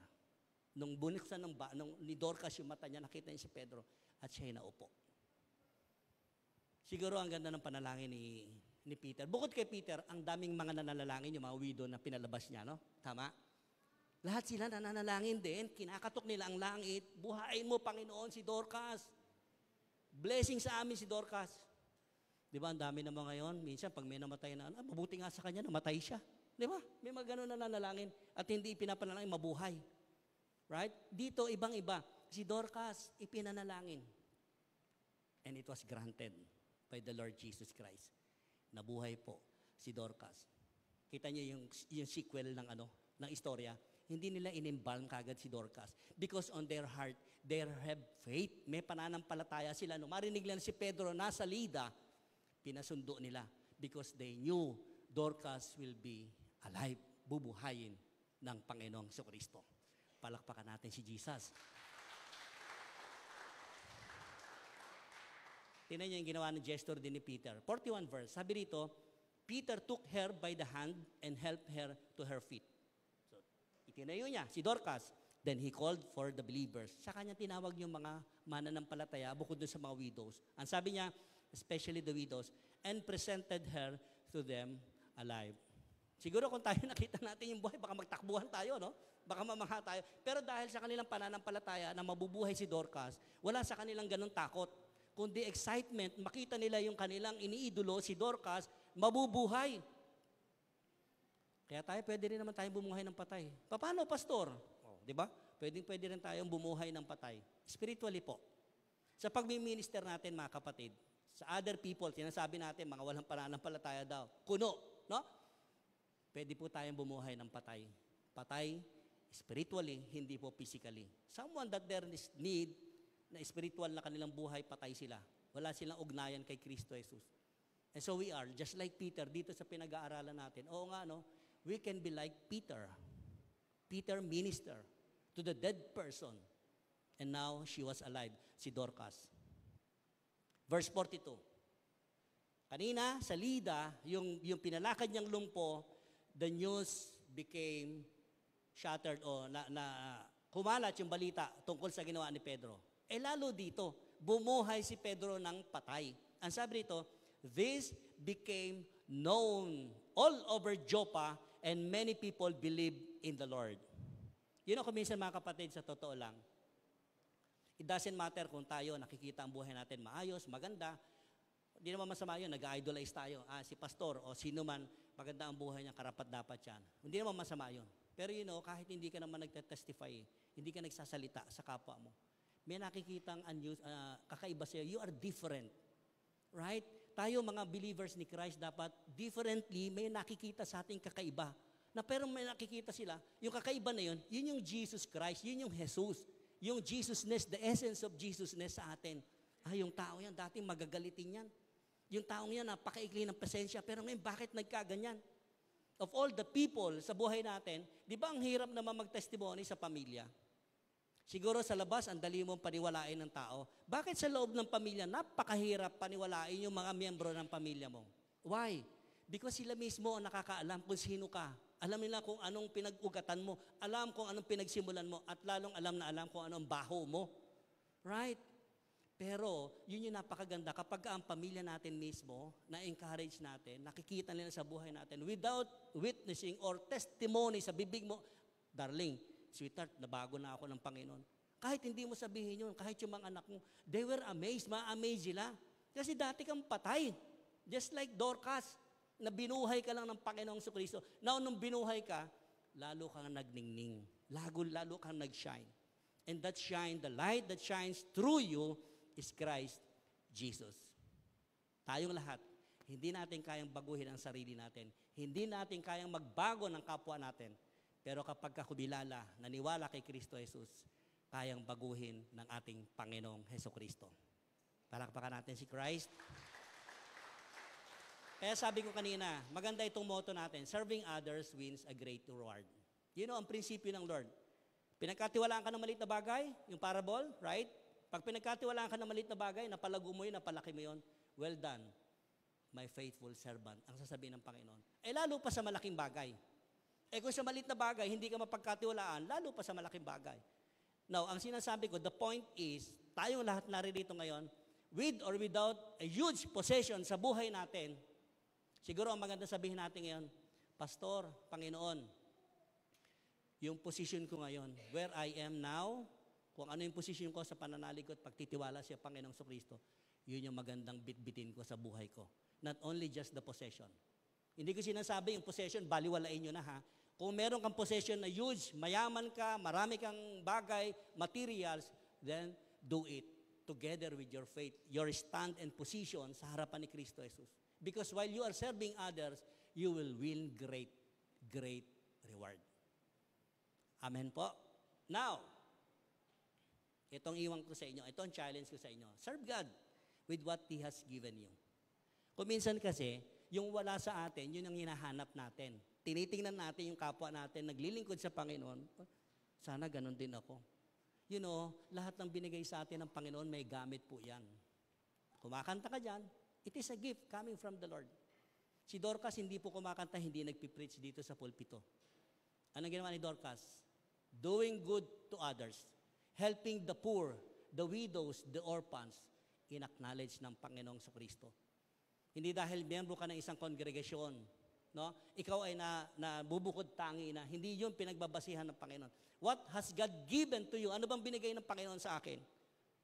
Nung buniksan ni Dorcas yung mata niya, nakita niya si Pedro at siya'y naupo. Siguro ang ganda ng panalangin ni Peter. Bukod kay Peter, ang daming mga nananalangin, yung mga widow na pinalabas niya, no? Tama? Lahat sila nananalangin din, kinakatok nila ang langit, buhayin mo, Panginoon, si Dorcas. Blessing sa amin si Dorcas. Di ba, ang dami naman ngayon, minsan pag may namatay na, mabuti nga sa kanya, namatay siya. Di ba? May mga ganun na nanalangin at hindi pinapanalangin, mabuhay. Right? Dito, ibang-iba. Si Dorcas, ipinanalangin. And it was granted by the Lord Jesus Christ. Nabuhay po si Dorcas. Kita niyo yung sequel ng ng istorya. Hindi nila inimbalm kagad si Dorcas because on their heart, they have faith. May pananampalataya sila. Nung marinig nila si Pedro nasa Lida, pinasundo nila because they knew Dorcas will be alive, bubuhayin ng Panginoong Kristo. Palakpakan natin si Jesus. Tingnan niyo yung ginawa ng gesture din ni Peter. 41 verse, sabi rito, Peter took her by the hand and helped her to her feet. So, itinayo niya, si Dorcas. Then he called for the believers. Sa kanya tinawag yung mga mananampalataya bukod doon sa mga widows. Ang sabi niya, especially the widows, and presented her to them alive. Siguro kung tayo nakita natin yung buhay, baka magtakbuhan tayo, no? Baka mamaha tayo. Pero dahil sa kanilang pananampalataya na mabubuhay si Dorcas, wala sa kanilang ganun takot. Kundi excitement, makita nila yung kanilang iniidolo, si Dorcas, mabubuhay. Kaya tayo, pwede rin naman tayong bumuhay ng patay. Paano, pastor? Di ba? Pwede rin tayong bumuhay ng patay. Spiritually po. Sa pagmi-minister natin, mga kapatid, sa other people, sinasabi natin, mga walang pananampalataya daw, kuno, no? Pwede po tayong bumuhay ng patay. Patay, spiritually, hindi po physically. Someone that there is need, na spiritual na kanilang buhay, patay sila. Wala silang ugnayan kay Kristo Jesus. And so we are, just like Peter, dito sa pinag-aaralan natin. Oo nga, no? We can be like Peter. Peter minister to the dead person. And now, she was alive, si Dorcas. Verse 42. Kanina, sa Lida, yung pinalakad niyang lumpo, the news became shattered o kumalat yung balita tungkol sa ginawa ni Pedro. Lalo dito, bumuhay si Pedro ng patay. Ang sabi rito, this became known all over Joppa and many people believed in the Lord. You know, kuminsan mga kapatid, sa totoo lang, it doesn't matter kung tayo nakikita ang buhay natin maayos, maganda. Hindi naman masama yun, nag-idolize tayo. Si pastor o sino man, maganda ang buhay niya, karapat-dapat yan. Hindi naman masama yun. Pero you know, kahit hindi ka naman nagte-testify, hindi ka nagsasalita sa kapwa mo, may nakikitang kakaiba sa'yo. You are different. Right? Tayo mga believers ni Christ dapat differently may nakikita sa ating kakaiba. Na pero may nakikita sila, yung kakaiba na yun, yun yung Jesus Christ, yun yung Jesus. Yung Jesusness, the essence of Jesusness sa atin. Yung tao yan, dating magagalitin yan. Yung taong yan, napakaikli ng presensya, pero ngayon bakit nagkaganyan? Of all the people sa buhay natin, di ba ang hirap naman mag-testimony sa pamilya? Siguro sa labas, ang dali mong paniwalain ng tao. Bakit sa loob ng pamilya, napakahirap paniwalain yung mga miyembro ng pamilya mo? Why? Because sila mismo ang nakakaalam kung sino ka. Alam nila kung anong pinag-ugatan mo. Alam kung anong pinagsimulan mo. At lalong alam kung anong baho mo. Right? Pero, yun yung napakaganda. Kapag ang pamilya natin mismo, na-encourage natin, nakikita nila sa buhay natin, without witnessing or testimony sa bibig mo, darling, sweetheart, nabago na ako ng Panginoon. Kahit hindi mo sabihin yun, kahit yung mga anak mo, they were amazed, ma-amaze sila. Kasi dati kang patay. Just like Dorcas, na binuhay ka lang ng Panginoong Kristo. Now, nung binuhay ka, lalo kang nagningning. Lalo kang nag-shine. And that shine, the light that shines through you is Christ Jesus. Tayong lahat, hindi natin kayang baguhin ang sarili natin. Hindi natin kayang magbago ng kapwa natin. Pero kapag kakubilala, naniwala kay Kristo Jesus, kayang baguhin ng ating Panginoong Heso Kristo. Palakpakan natin si Christ. Kaya sabi ko kanina, maganda itong motto natin, serving others wins a great reward. You know, ang prinsipyo ng Lord. Pinagkatiwalaan ka ng maliit na bagay, yung parable, right? Pag pinagkatiwalaan ka ng maliit na bagay, napalago mo yun, napalaki mo yun, well done, my faithful servant, ang sasabihin ng Panginoon. Lalo pa sa malaking bagay. Kung sa maliit na bagay, hindi ka mapagkatiwalaan, lalo pa sa malaking bagay. Now, ang sinasabi ko, the point is, tayong lahat naririto ngayon, with or without a huge possession sa buhay natin, siguro ang maganda sabihin natin ngayon, Pastor, Panginoon, yung position ko ngayon, where I am now, kung ano yung position ko sa pananalig ko at pagtitiwala sa Panginoong Kristo, yun yung magandang bitbitin ko sa buhay ko. Not only just the possession. Hindi ko sinasabi yung possession, baliwalain nyo na ha. Kung meron kang possession na huge, mayaman ka, marami kang bagay, materials, then do it together with your faith, your stand and position sa harapan ni Kristo Jesus. Because while you are serving others, you will win great great reward. Amen po. Now, itong iwan ko sa inyo, itong challenge ko sa inyo. Serve God with what He has given you. Kung minsan kasi, yung wala sa atin, yun ang hinahanap natin. Tinitingnan natin yung kapwa natin, naglilingkod sa Panginoon, sana ganun din ako. You know, lahat ng binigay sa atin ng Panginoon, may gamit po yan. Kumakanta ka dyan, it is a gift coming from the Lord. Si Dorcas, hindi po kumakanta, hindi nagpipreach dito sa pulpito. Anong ginawa ni Dorcas? Doing good to others, helping the poor, the widows, the orphans, in-acknowledge ng Panginoong Kristo. Hindi dahil miyembro ka ng isang kongregasyon, no? Ikaw ay nabubukod tangi na, hindi yun pinagbabasihan ng Panginoon. What has God given to you? Ano bang binigay ng Panginoon sa akin?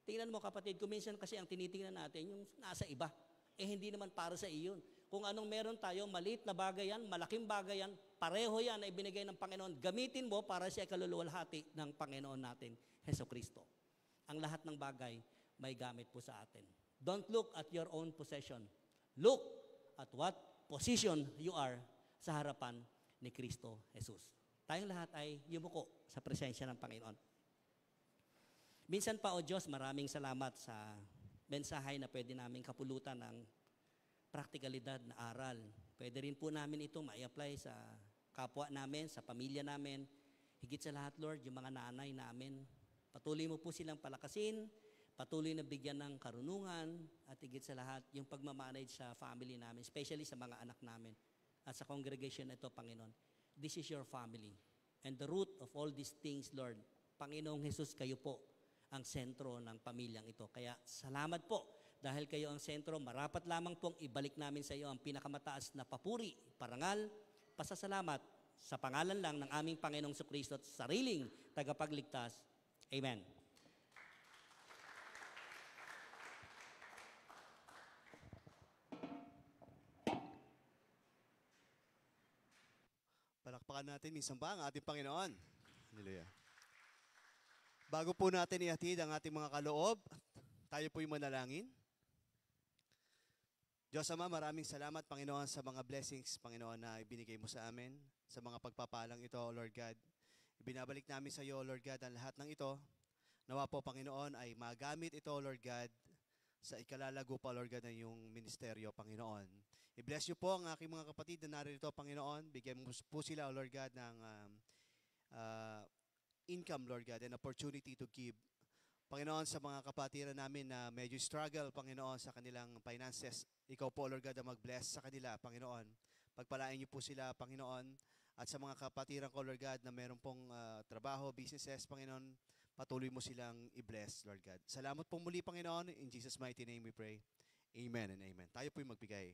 Tingnan mo kapatid, kung minsan kasi ang tinitingnan natin, yung nasa iba, hindi naman para sa iyon. Kung anong meron tayo, maliit na bagay yan, malaking bagay yan, pareho yan na ibinigay ng Panginoon, gamitin mo para sa ikaluluwalhati ng Panginoon natin, Jesucristo. Ang lahat ng bagay, may gamit po sa atin. Don't look at your own possession. Look at what position you are sa harapan ni Kristo Jesus. Tayong lahat ay yumuko sa presensya ng Panginoon. Minsan pa, O Diyos, maraming salamat sa mensahe na pwede namin kapulutan ng praktikalidad na aral. Pwede rin po namin ito ma-apply sa kapwa namin, sa pamilya namin. Higit sa lahat, Lord, yung mga nanay namin. Patuloy mo po silang palakasin, patuloy na bigyan ng karunungan, at higit sa lahat, yung pagmamanage sa family namin, especially sa mga anak namin, at sa congregation na ito, Panginoon. This is your family. And the root of all these things, Lord, Panginoong Jesus, kayo po ang sentro ng pamilyang ito. Kaya salamat po, dahil kayo ang sentro, marapat lamang pong ibalik namin sa iyo ang pinakamataas na papuri, parangal, pasasalamat sa pangalan lang ng aming Panginoong Kristo at sariling tagapagligtas. Amen. Palakpakan natin minsan ba ang ating Panginoon? Hallelujah. Bago po natin ihatid ang ating mga kaloob, tayo po'y manalangin. Diyos Ama, maraming salamat, Panginoon, sa mga blessings, Panginoon, na ibinigay mo sa amin, sa mga pagpapalang ito, Lord God. Ibinabalik namin sa iyo, Lord God, ang lahat ng ito. Nawa po, Panginoon, ay magamit ito, Lord God, sa ikalalago pa, Lord God, ng iyong ministeryo, Panginoon. I-bless you po ang aking mga kapatid na narito, Panginoon. Bigyan mo po sila, Lord God, ng income, Lord God, and opportunity to give. Panginoon, sa mga kapatiran namin na medyo struggle, Panginoon, sa kanilang finances, ikaw po, Lord God, ang mag-bless sa kanila, Panginoon. Pagpalain niyo po sila, Panginoon. At sa mga kapatiran ko, Lord God, na meron pong trabaho, businesses, Panginoon, patuloy mo silang i-bless, Lord God. Salamat pong muli, Panginoon. In Jesus' mighty name we pray. Amen and amen. Tayo po'y magbigay.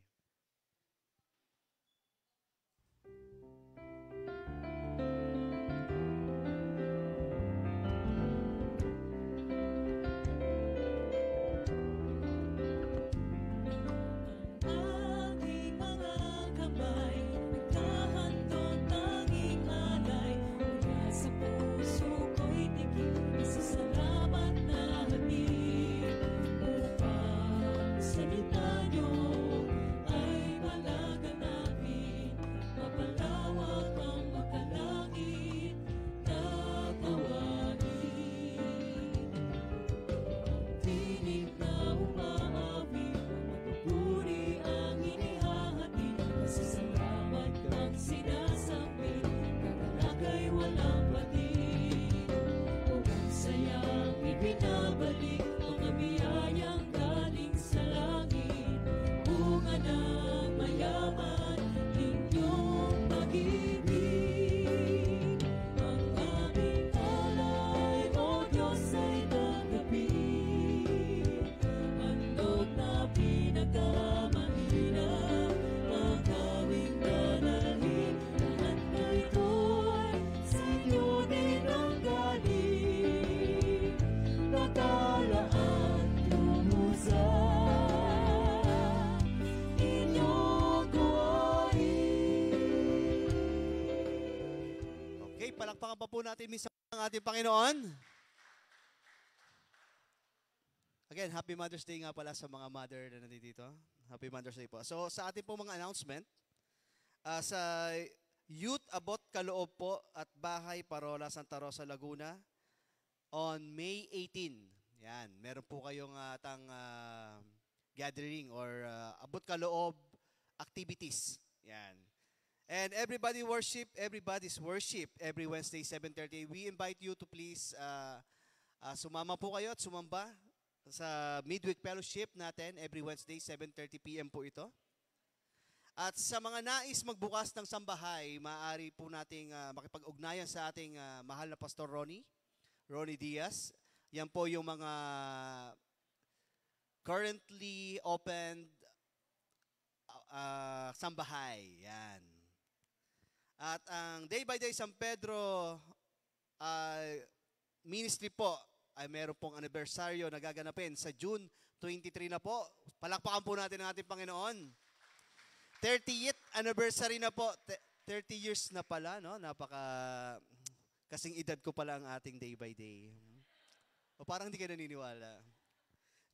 Palakpakan pa po natin minsan ang ating Panginoon. Again, Happy Mother's Day nga pala sa mga mother na nandito. Happy Mother's Day po. So sa ating po mga announcement, sa Youth Abot Kaloob po at Bahay Parola, Santa Rosa, Laguna on May 18. Yan, meron po kayong gathering or Abot Kaloob activities. Yan. And everybody's worship every Wednesday 7:30. We invite you to please sumama po kayo at sumamba sa midweek fellowship natin every Wednesday 7:30 p.m. po ito. At sa mga nais magbukas ng sambahay, maaari po nating makipag-ugnayan sa ating mahal na Pastor Ronnie Diaz. Yan po yung mga currently opened sambahay. Yan. At ang Day by Day San Pedro ministry po ay meron pong anibersaryo na gaganapin sa June 23 na po. Palakpakan po natin ang ating Panginoon. 30th anniversary na po. 30 years na pala, no? Kasing edad ko pala ang ating Day by Day. O parang hindi kayo naniniwala.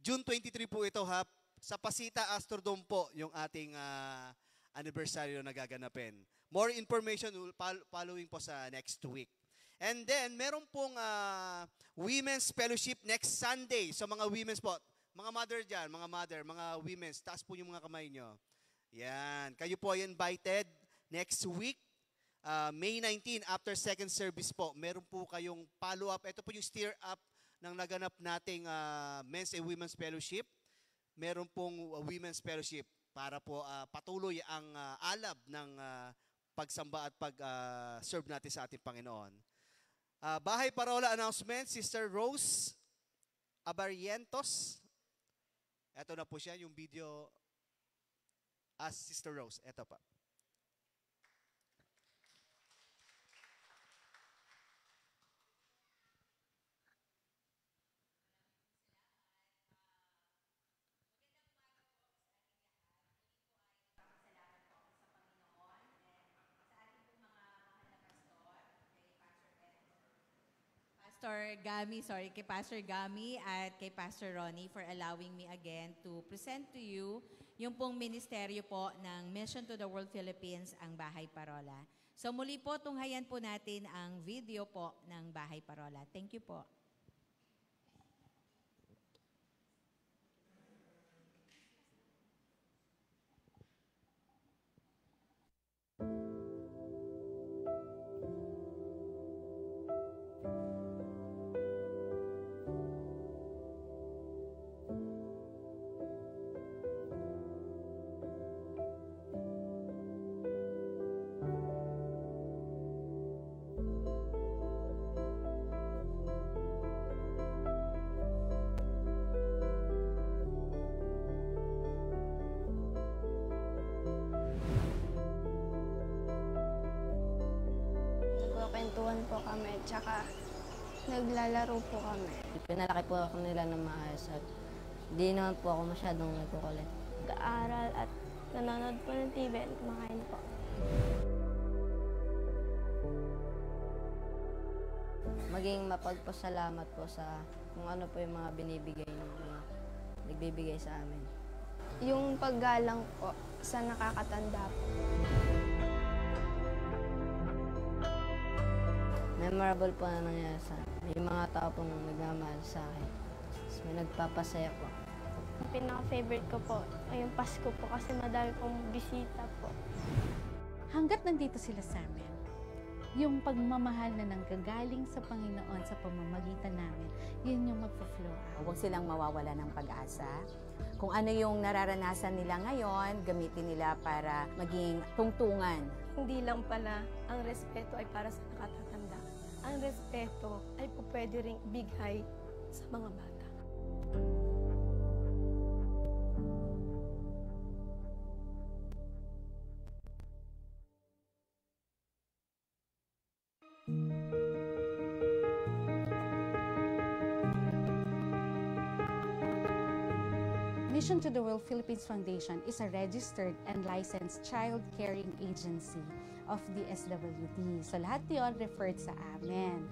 June 23 po ito, ha? Sa Pasita Astrodome po yung ating anniversary na gaganapin. More information following po sa next week. And then, meron pong Women's Fellowship next Sunday. So mga women's po, mga mother dyan, mga women's, taas po yung mga kamay nyo. Yan. Kayo po ay invited next week, May 19, after second service po. Meron po kayong follow-up. Ito po yung steer-up ng naganap nating Men's and Women's Fellowship. Meron pong Women's Fellowship para po patuloy ang alab ng pagsamba at pag-serve natin sa ating Panginoon. Bahay Parola announcement, Sister Rose Abarientos. Ito na po siya, yung video as Sister Rose. Ito pa. Kay Pastor Gami at kay Pastor Ronnie for allowing me again to present to you yung pong ministeryo po ng Mission to the World Philippines, ang Bahay Parola. So muli po, tunghayan po natin ang video po ng Bahay Parola. Thank you po. Nagkukwentuhan po kami, tsaka naglalaro po kami. Pinalaki po ako nila na maayos at di naman po ako masyadong nagkukulit. Nag-aaral at nanonood po ng TV at kumakain po. Maging mapagpasalamat po sa kung ano po yung mga nagbibigay sa amin. Yung paggalang po sa nakakatanda po. Memorable po na nangyari sa akin. May mga tao pong nagmamahal sa akin. Tapos may nagpapasaya po. Ang pinaka-favorite ko po ay yung Pasko po kasi madami pong bisita po. Hanggat nandito sila sa amin, yung pagmamahal na nanggagaling sa Panginoon sa pamamagitan namin, yun yung magpo-flow out. Huwag silang mawawala ng pag-asa. Kung ano yung nararanasan nila ngayon, gamitin nila para maging tungtungan. Hindi lang pala ang respeto ay para sa nakatatanda. Ang respeto ay po pwede ring ibigay sa mga bata. Mission to the World Philippines Foundation is a registered and licensed child caring agency of the SWD. So lahat yun referred sa amin.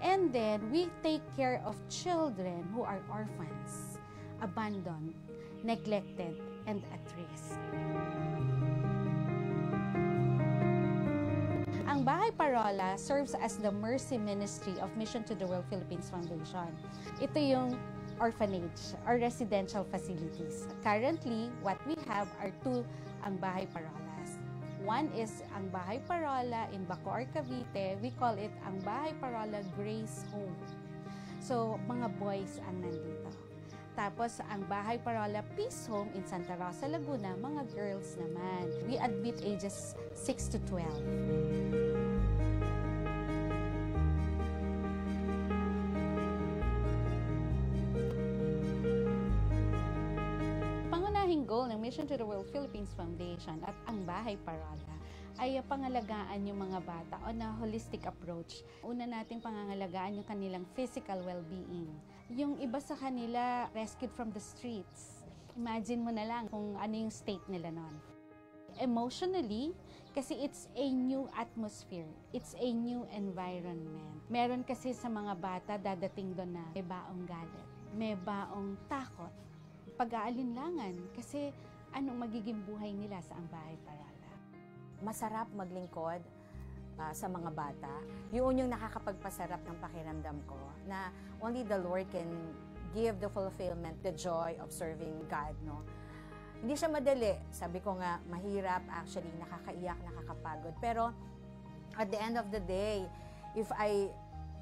And then, we take care of children who are orphans, abandoned, neglected, and at risk. Ang Bahay Parola serves as the mercy ministry of Mission to the World Philippines Foundation. Ito yung orphanage or residential facilities. Currently, what we have are two Ang Bahay Parolas. One is Ang Bahay Parola in Bacoor, Cavite. We call it Ang Bahay Parola Grace Home. So, mga boys ang nandito. Tapos, ang Bahay Parola Peace Home in Santa Rosa, Laguna, mga girls naman. We admit ages 6 to 12. Pangunahing goal ng Mission to the World Philippines Foundation at ang Bahay Parola ay pangalagaan yung mga bata on a holistic approach. Una nating pangangalagaan yung kanilang physical well-being. Yung iba sa kanila rescued from the streets. Imagine mo na lang kung ano yung state nila noon. Emotionally, kasi it's a new atmosphere. It's a new environment. Meron kasi sa mga bata dadating doon na may baong galit, may baong takot, pag-aalinlangan kasi anong magiging buhay nila sa ang Bahay Parola. Masarap maglingkod sa mga bata. Yun yung nakakapagpasarap ng pakiramdam ko na only the Lord can give the fulfillment, the joy of serving God, no? Hindi siya madali. Sabi ko nga, mahirap, actually, nakakaiyak, nakakapagod. Pero at the end of the day, if I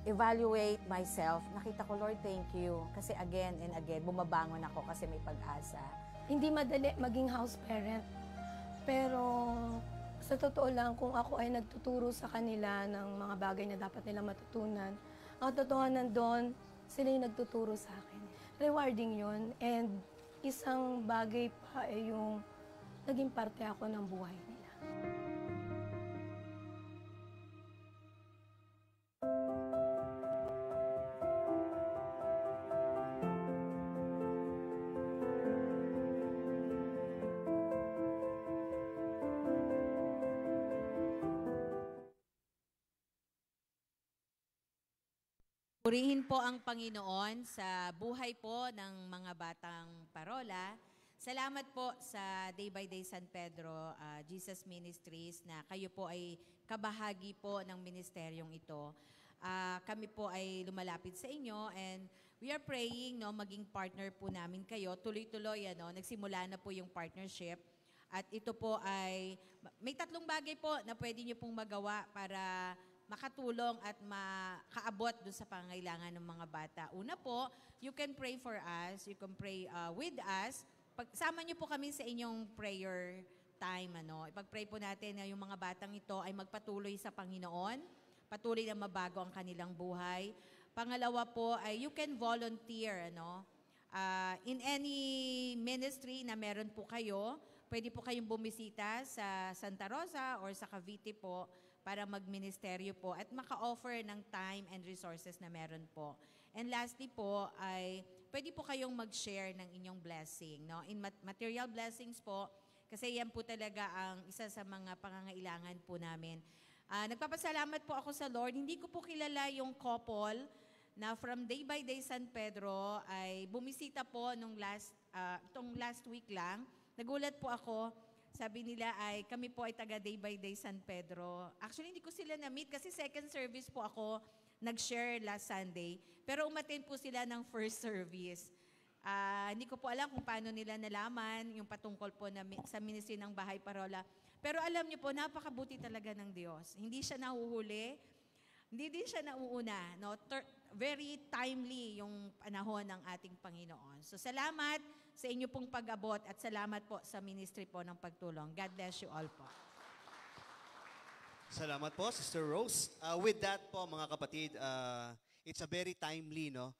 evaluate myself, nakita ko, Lord, thank you. Kasi again and again, bumabangon ako kasi may pag-asa. Hindi madali maging house parent. Pero sa totoo lang, kung ako ay nagtuturo sa kanila ng mga bagay na dapat nilang matutunan, ang totohanan doon, sila yung nagtuturo sa akin. Rewarding yun. And isang bagay pa ay yung naging parte ako ng buhay nila. Purihin po ang Panginoon sa buhay po ng mga batang parola. Salamat po sa Day by Day San Pedro Jesus Ministries na kayo po ay kabahagi po ng ministeryong ito. Kami po ay lumalapit sa inyo and we are praying maging partner po namin kayo. Tuloy-tuloy nagsimula na po yung partnership. At ito po ay may tatlong bagay po na pwede niyo pong magawa para makatulong at makaabot dun sa pangailangan ng mga bata. Una po, you can pray for us. You can pray with us. Pagsama niyo po kami sa inyong prayer time. Ipag-pray po natin na yung mga batang ito ay magpatuloy sa Panginoon. Patuloy na mabago ang kanilang buhay. Pangalawa po ay you can volunteer. In any ministry na meron po kayo, pwede po kayong bumisita sa Santa Rosa or sa Cavite po para magministeryo po at maka-offer ng time and resources na meron po. And lastly po ay pwede po kayong mag-share ng inyong blessing. In material blessings po, kasi yan po talaga ang isa sa mga pangangailangan po namin. Nagpapasalamat po ako sa Lord. Hindi ko po kilala yung couple na from Day by Day San Pedro ay bumisita po itong last week lang. Nagulat po ako. Sabi nila ay kami po ay taga Day by Day San Pedro. Actually, hindi ko sila na-meet kasi second service po ako nag-share last Sunday. Pero umattend po sila ng first service. Hindi ko po alam kung paano nila nalaman yung patungkol po sa ministry ng Bahay Parola. Pero alam niyo po, napakabuti talaga ng Diyos. Hindi siya nahuhuli. Hindi din siya nauuna. Very timely yung panahon ng ating Panginoon. So salamat sa inyo pong pag-abot at salamat po sa ministry po ng pagtulong. God bless you all po. Salamat po, Sister Rose. With that po, mga kapatid, it's a very timely, na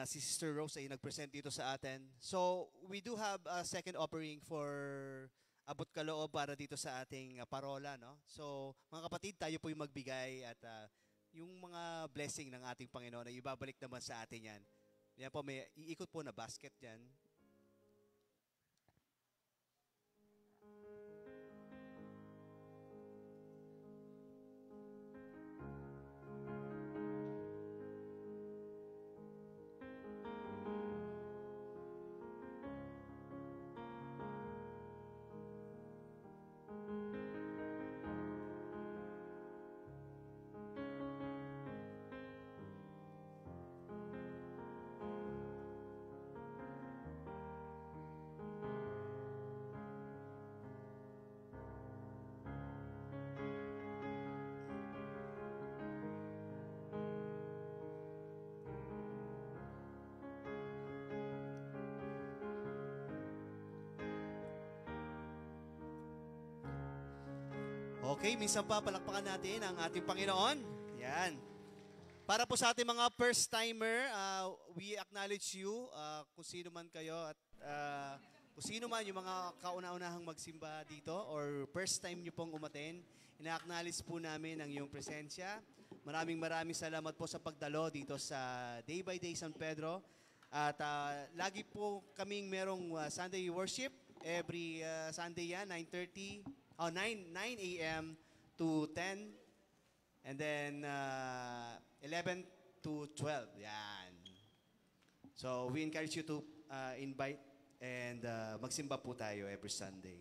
si Sister Rose ay nag-present dito sa atin. So, we do have a second offering for abot kaloob para dito sa ating parola, So, mga kapatid, tayo po yung magbigay at yung mga blessing ng ating Panginoon ay ibabalik naman sa atin yan. Yan po, may iikot po na basket yan. Okay, minsan pa palakpakan natin ang ating Panginoon. Yan. Para po sa ating mga first-timer, we acknowledge you kung sino man kayo at kung sino man yung mga kauna-unahang magsimba dito or first time nyo pong umaten. Ina-acknowledge po namin ang iyong presensya. Maraming salamat po sa pagdalo dito sa Day by Day San Pedro. At lagi po kaming merong Sunday worship. Every Sunday yan, 9 a.m. to 10. And then 11 to 12. Yan. So we encourage you to invite and magsimba po tayo every Sunday.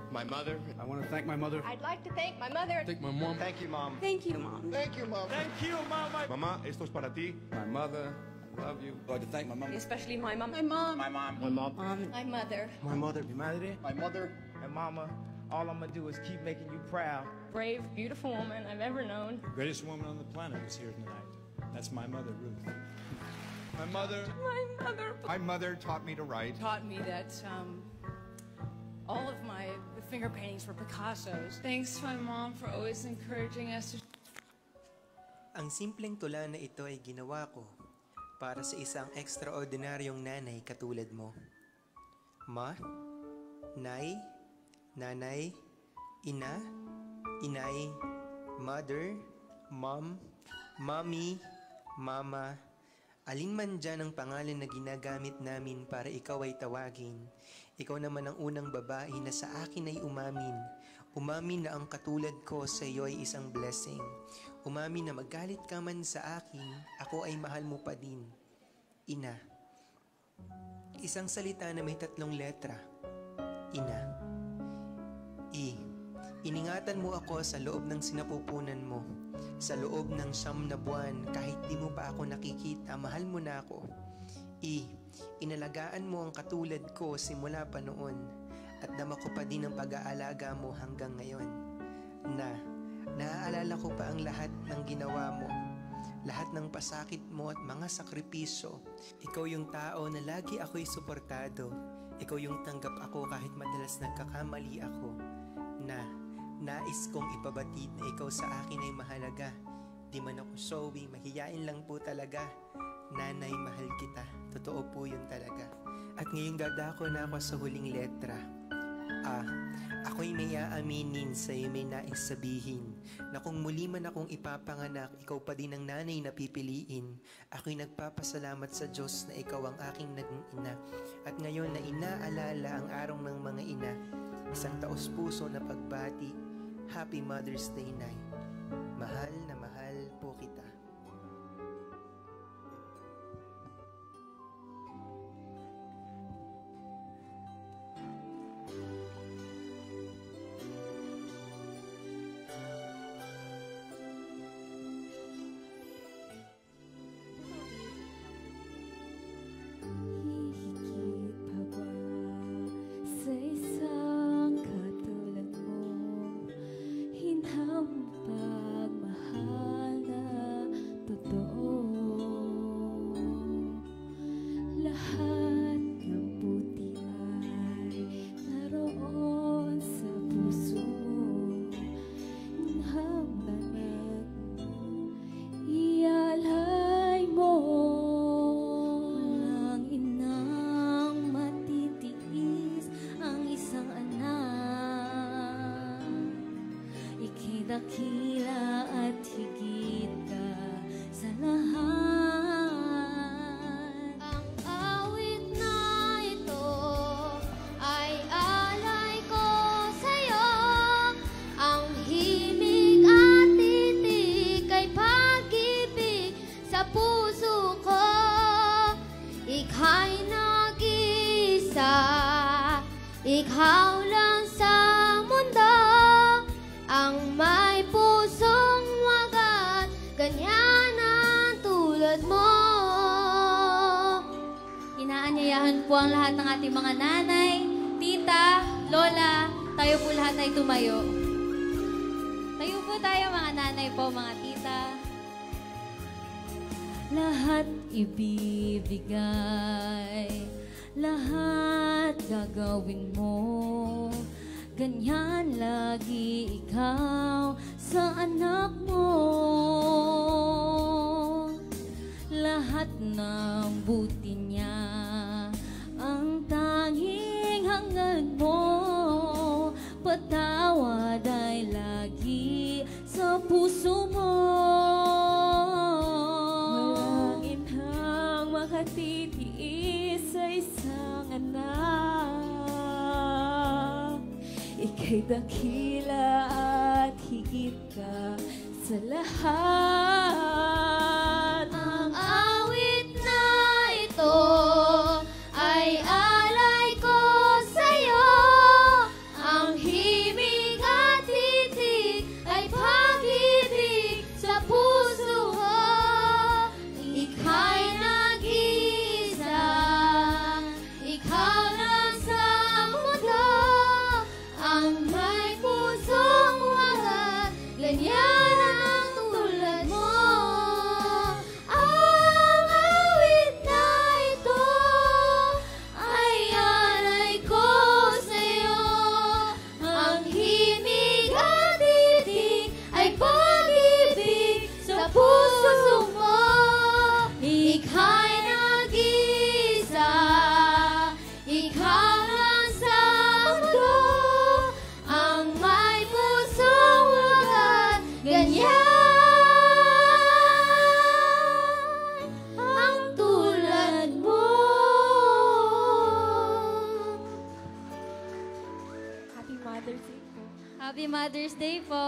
My mother. I want to thank my mother. I'd like to thank my mother. Thank my mom. Thank you, mom. Thank you, Mom. Thank you, mom. Thank you, mama. Mama, esto es para ti. My mother. Love you. I'd like to thank my mom. Especially my mom. My mom. My mom. My mom. My mother. My mother. Mi madre. My mother. And mama, all I'm gonna do is keep making you proud. Brave, beautiful woman I've ever known. The greatest woman on the planet is here tonight. That's my mother, Ruth. My mother. My mother. My mother taught me to write. Taught me that all of my finger paintings were Picasso's. Thanks to my mom for always encouraging us to... Ang simpleng tula na ito ay ginawa ko para sa isang ekstraordinaryong nanay katulad mo. Ma, nay, nanay, ina, inay, mother, mom, mommy, mama, alinman dyan ang pangalan na ginagamit namin para ikaw ay tawagin. Ikaw naman ang unang babae na sa akin ay umamin. Umamin na ang katulad ko sa iyo ay isang blessing. Umamin na magalit ka man sa akin, ako ay mahal mo pa din. Ina. Isang salita na may 3 letra. Ina. I. Iningatan mo ako sa loob ng sinapupunan mo. Sa loob ng 9 na buwan, kahit di mo pa ako nakikita, mahal mo na ako. I. Inalagaan mo ang katulad ko simula pa noon at dama ko pa din ang pag-aalaga mo hanggang ngayon. Naaalala ko pa ang lahat ng ginawa mo, lahat ng pasakit mo at mga sakripisyo. Ikaw yung tao na lagi ako'y suportado. Ikaw yung tanggap ako kahit madalas nagkakamali ako. Nais kong ipabatid na ikaw sa akin ay mahalaga. Di man ako showy, mahiyain lang po talaga. Nanay, mahal kita. Totoo po yun talaga. At ngayong dadako na ako sa huling letra. Ako'y may aaminin sa'yo may nais sabihin na kung muli man akong ipapanganak, ikaw pa din ang nanay na pipiliin. Ako'y nagpapasalamat sa Diyos na ikaw ang aking naging ina. At ngayon na inaalala ang araw ng mga ina, isang taos-puso na pagbati. Happy Mother's Day, Nay. Mahal na mahal po kita. Dakila at higit ka sa lahat. Ang awit na ito ay alay ko sa'yo. Ang himig at titig ay pag-ibig sa puso ko. Ika'y nag-isa, ikaw lang sa mundo. Ang may pusong wagat, ganyan ang tulad mo. Inaanyayahan po ang lahat ng ating mga nanay, tita, lola, tayo po lahat ay tumayo. Tayo po tayo mga nanay po, mga tita. lahat ibibigay, lahat gagawin mo. Ganyan lagi ikaw sa anak mo. Lahat ng buti niya ang tanging hangad mo. Patawad ay lagi sa puso mo. Walang inang makatitiis sa isang anak. Ika'y dakila at higit ka sa lahat. Ang awit na ito ay alay ko sa'yo. Ang himig at titig ay pag-ibig sa puso mo. Ika'y nag-iisa, ikaw lang sa mundo. Ang may pusong walang ganyan ang tulad mo. Ang awit na ito ay alay ko sa'yo. Ang himig at titig ay pag-ibig sa puso mo. Ika'y nag-iisa, ikaw lang sa mundo. Ang may pusong wagas, ganyan ang tulad mo. Happy Mother's Day po. Happy Mother's Day po.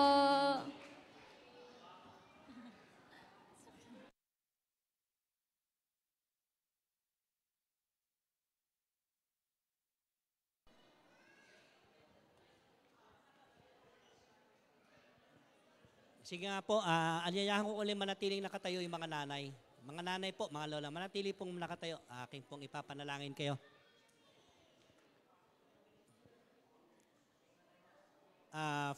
Sige nga po, anyayahan ko ulit manatiling nakatayo yung mga nanay. Mga nanay po, mga lola, manatili pong nakatayo. Aking pong ipapanalangin kayo.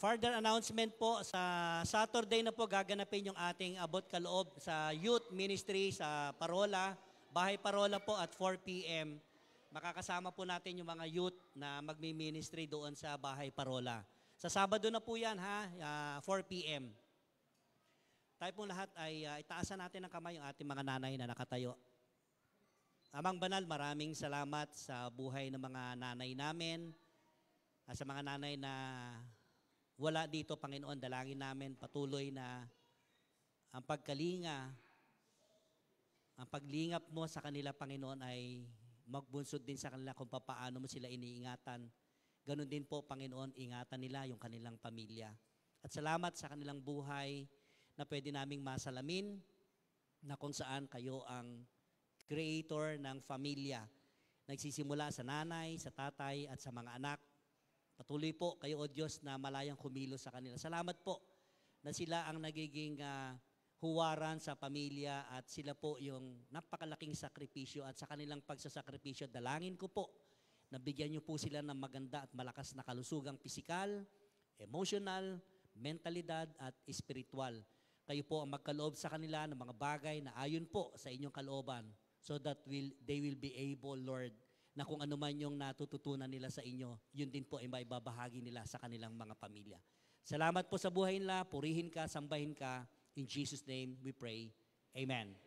Further announcement po, sa Saturday na po gaganapin yung ating abot kaloob sa youth ministry sa Parola. Bahay Parola po at 4 p.m. Makakasama po natin yung mga youth na magmi-ministry doon sa Bahay Parola. Sa Sabado na po yan ha, 4 p.m. Tayo pong lahat ay itaasan natin ang kamay yung ating mga nanay na nakatayo. Amang Banal, maraming salamat sa buhay ng mga nanay namin. Sa mga nanay na wala dito, Panginoon, dalangin namin patuloy na ang pagkalinga, ang paglingap mo sa kanila, Panginoon, ay magbunsod din sa kanila kung paano mo sila iniingatan. Ganon din po, Panginoon, ingatan nila yung kanilang pamilya. At salamat sa kanilang buhay na pwede naming masalamin na kung saan kayo ang creator ng pamilya. Nagsisimula sa nanay, sa tatay, at sa mga anak. Patuloy po kayo, O Diyos, na malayang kumilos sa kanila. Salamat po na sila ang nagiging huwaran sa pamilya at sila po yung napakalaking sakripisyo at sa kanilang pagsasakripisyo, dalangin ko po na bigyan niyo po sila ng maganda at malakas na kalusugang pisikal, emotional, mentalidad at espiritual. Kayo po ang magkaloob sa kanila ng mga bagay na ayon po sa inyong kalooban so that they will be able, Lord, na kung ano man yung natututunan nila sa inyo, yun din po ay maibabahagi nila sa kanilang mga pamilya. Salamat po sa buhay nila, purihin ka, sambahin ka. In Jesus' name we pray. Amen.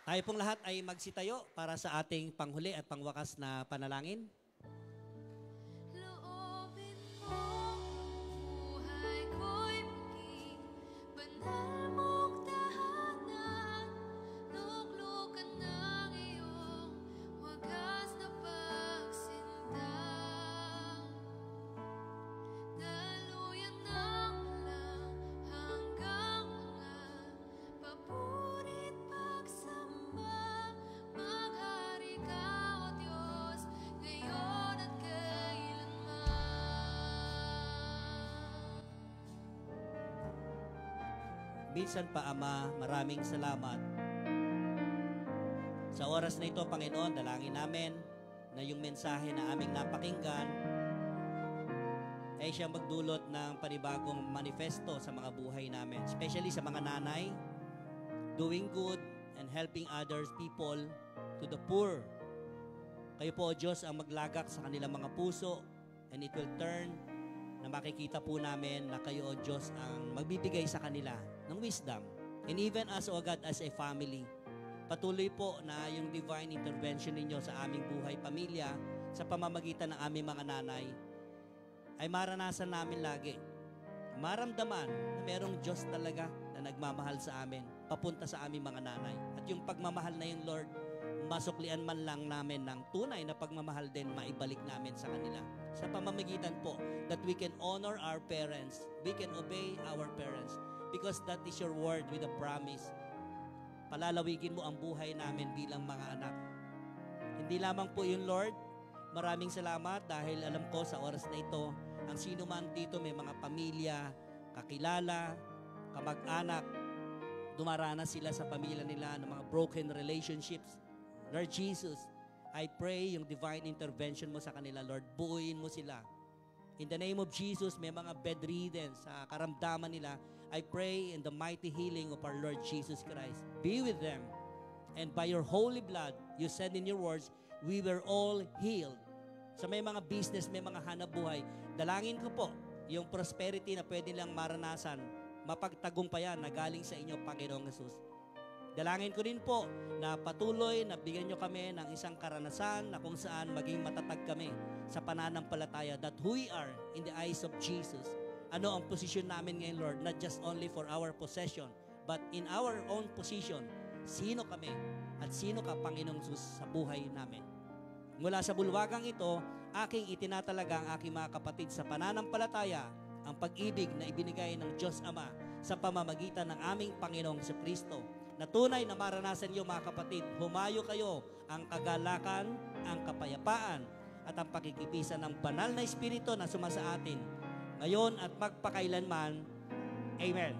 Tayo pong lahat ay magsitayo para sa ating panghuli at pangwakas na panalangin. Minsan pa, Ama, maraming salamat. Sa oras na ito, Panginoon, dalangin namin na yung mensahe na aming napakinggan ay siya magdulot ng panibagong manifesto sa mga buhay namin. Especially sa mga nanay doing good, and helping others, people, to the poor. Kayo po, O Diyos, ang maglagak sa kanilang mga puso, and it will turn na makikita po namin na kayo, O Diyos, ang magbibigay sa kanila ng wisdom. And even us, O God, as a family, patuloy po na yung divine intervention ninyo sa aming buhay, pamilya, sa pamamagitan ng aming mga nanay, ay maranasan namin lagi. Maramdaman na merong Diyos talaga na nagmamahal sa amin, papunta sa aming mga nanay. At yung pagmamahal na yung Lord, masuklian man lang namin ng tunay na pagmamahal din, maibalik namin sa kanila. Sa pamamagitan po, that we can honor our parents, we can obey our parents, because that is your word with a promise. Palalawigin mo ang buhay namin bilang mga anak. Hindi lamang po yun, Lord, maraming salamat dahil alam ko sa oras na ito, ang sino man dito may mga pamilya, kakilala, kamag-anak, dumaranas sila sa pamilya nila ng mga broken relationships. Lord Jesus, I pray yung divine intervention mo sa kanila, Lord. Buuin mo sila. In the name of Jesus, may mga bedridden sa karamdaman nila. I pray in the mighty healing of our Lord Jesus Christ. Be with them. And by your holy blood, you said in your words, we were all healed. Sa may mga business, may mga hanap buhay, dalangin ko po yung prosperity na pwede lang maranasan, mapagtagumpayan na galing sa inyo, Panginoong Jesus. Dalangin ko din po na patuloy na bigyan nyo kami ng isang karanasan na kung saan maging matatag kami sa pananampalataya, that who we are in the eyes of Jesus. Ano ang posisyon namin ngayon, Lord? Not just only for our possession, but in our own position. Sino kami at sino ka, Panginoong Jesus, sa buhay namin? Mula sa bulwagang ito, aking itinatalaga ang aking mga kapatid sa pananampalataya, ang pag-ibig na ibinigay ng Diyos Ama sa pamamagitan ng aming Panginoong Kristo. Na tunay na maranasan niyo, mga kapatid, humayo kayo ang kagalakan, ang kapayapaan, at ang pakikipisan ng banal na Espiritu na sumasa atin ngayon at magpakailanman. Amen.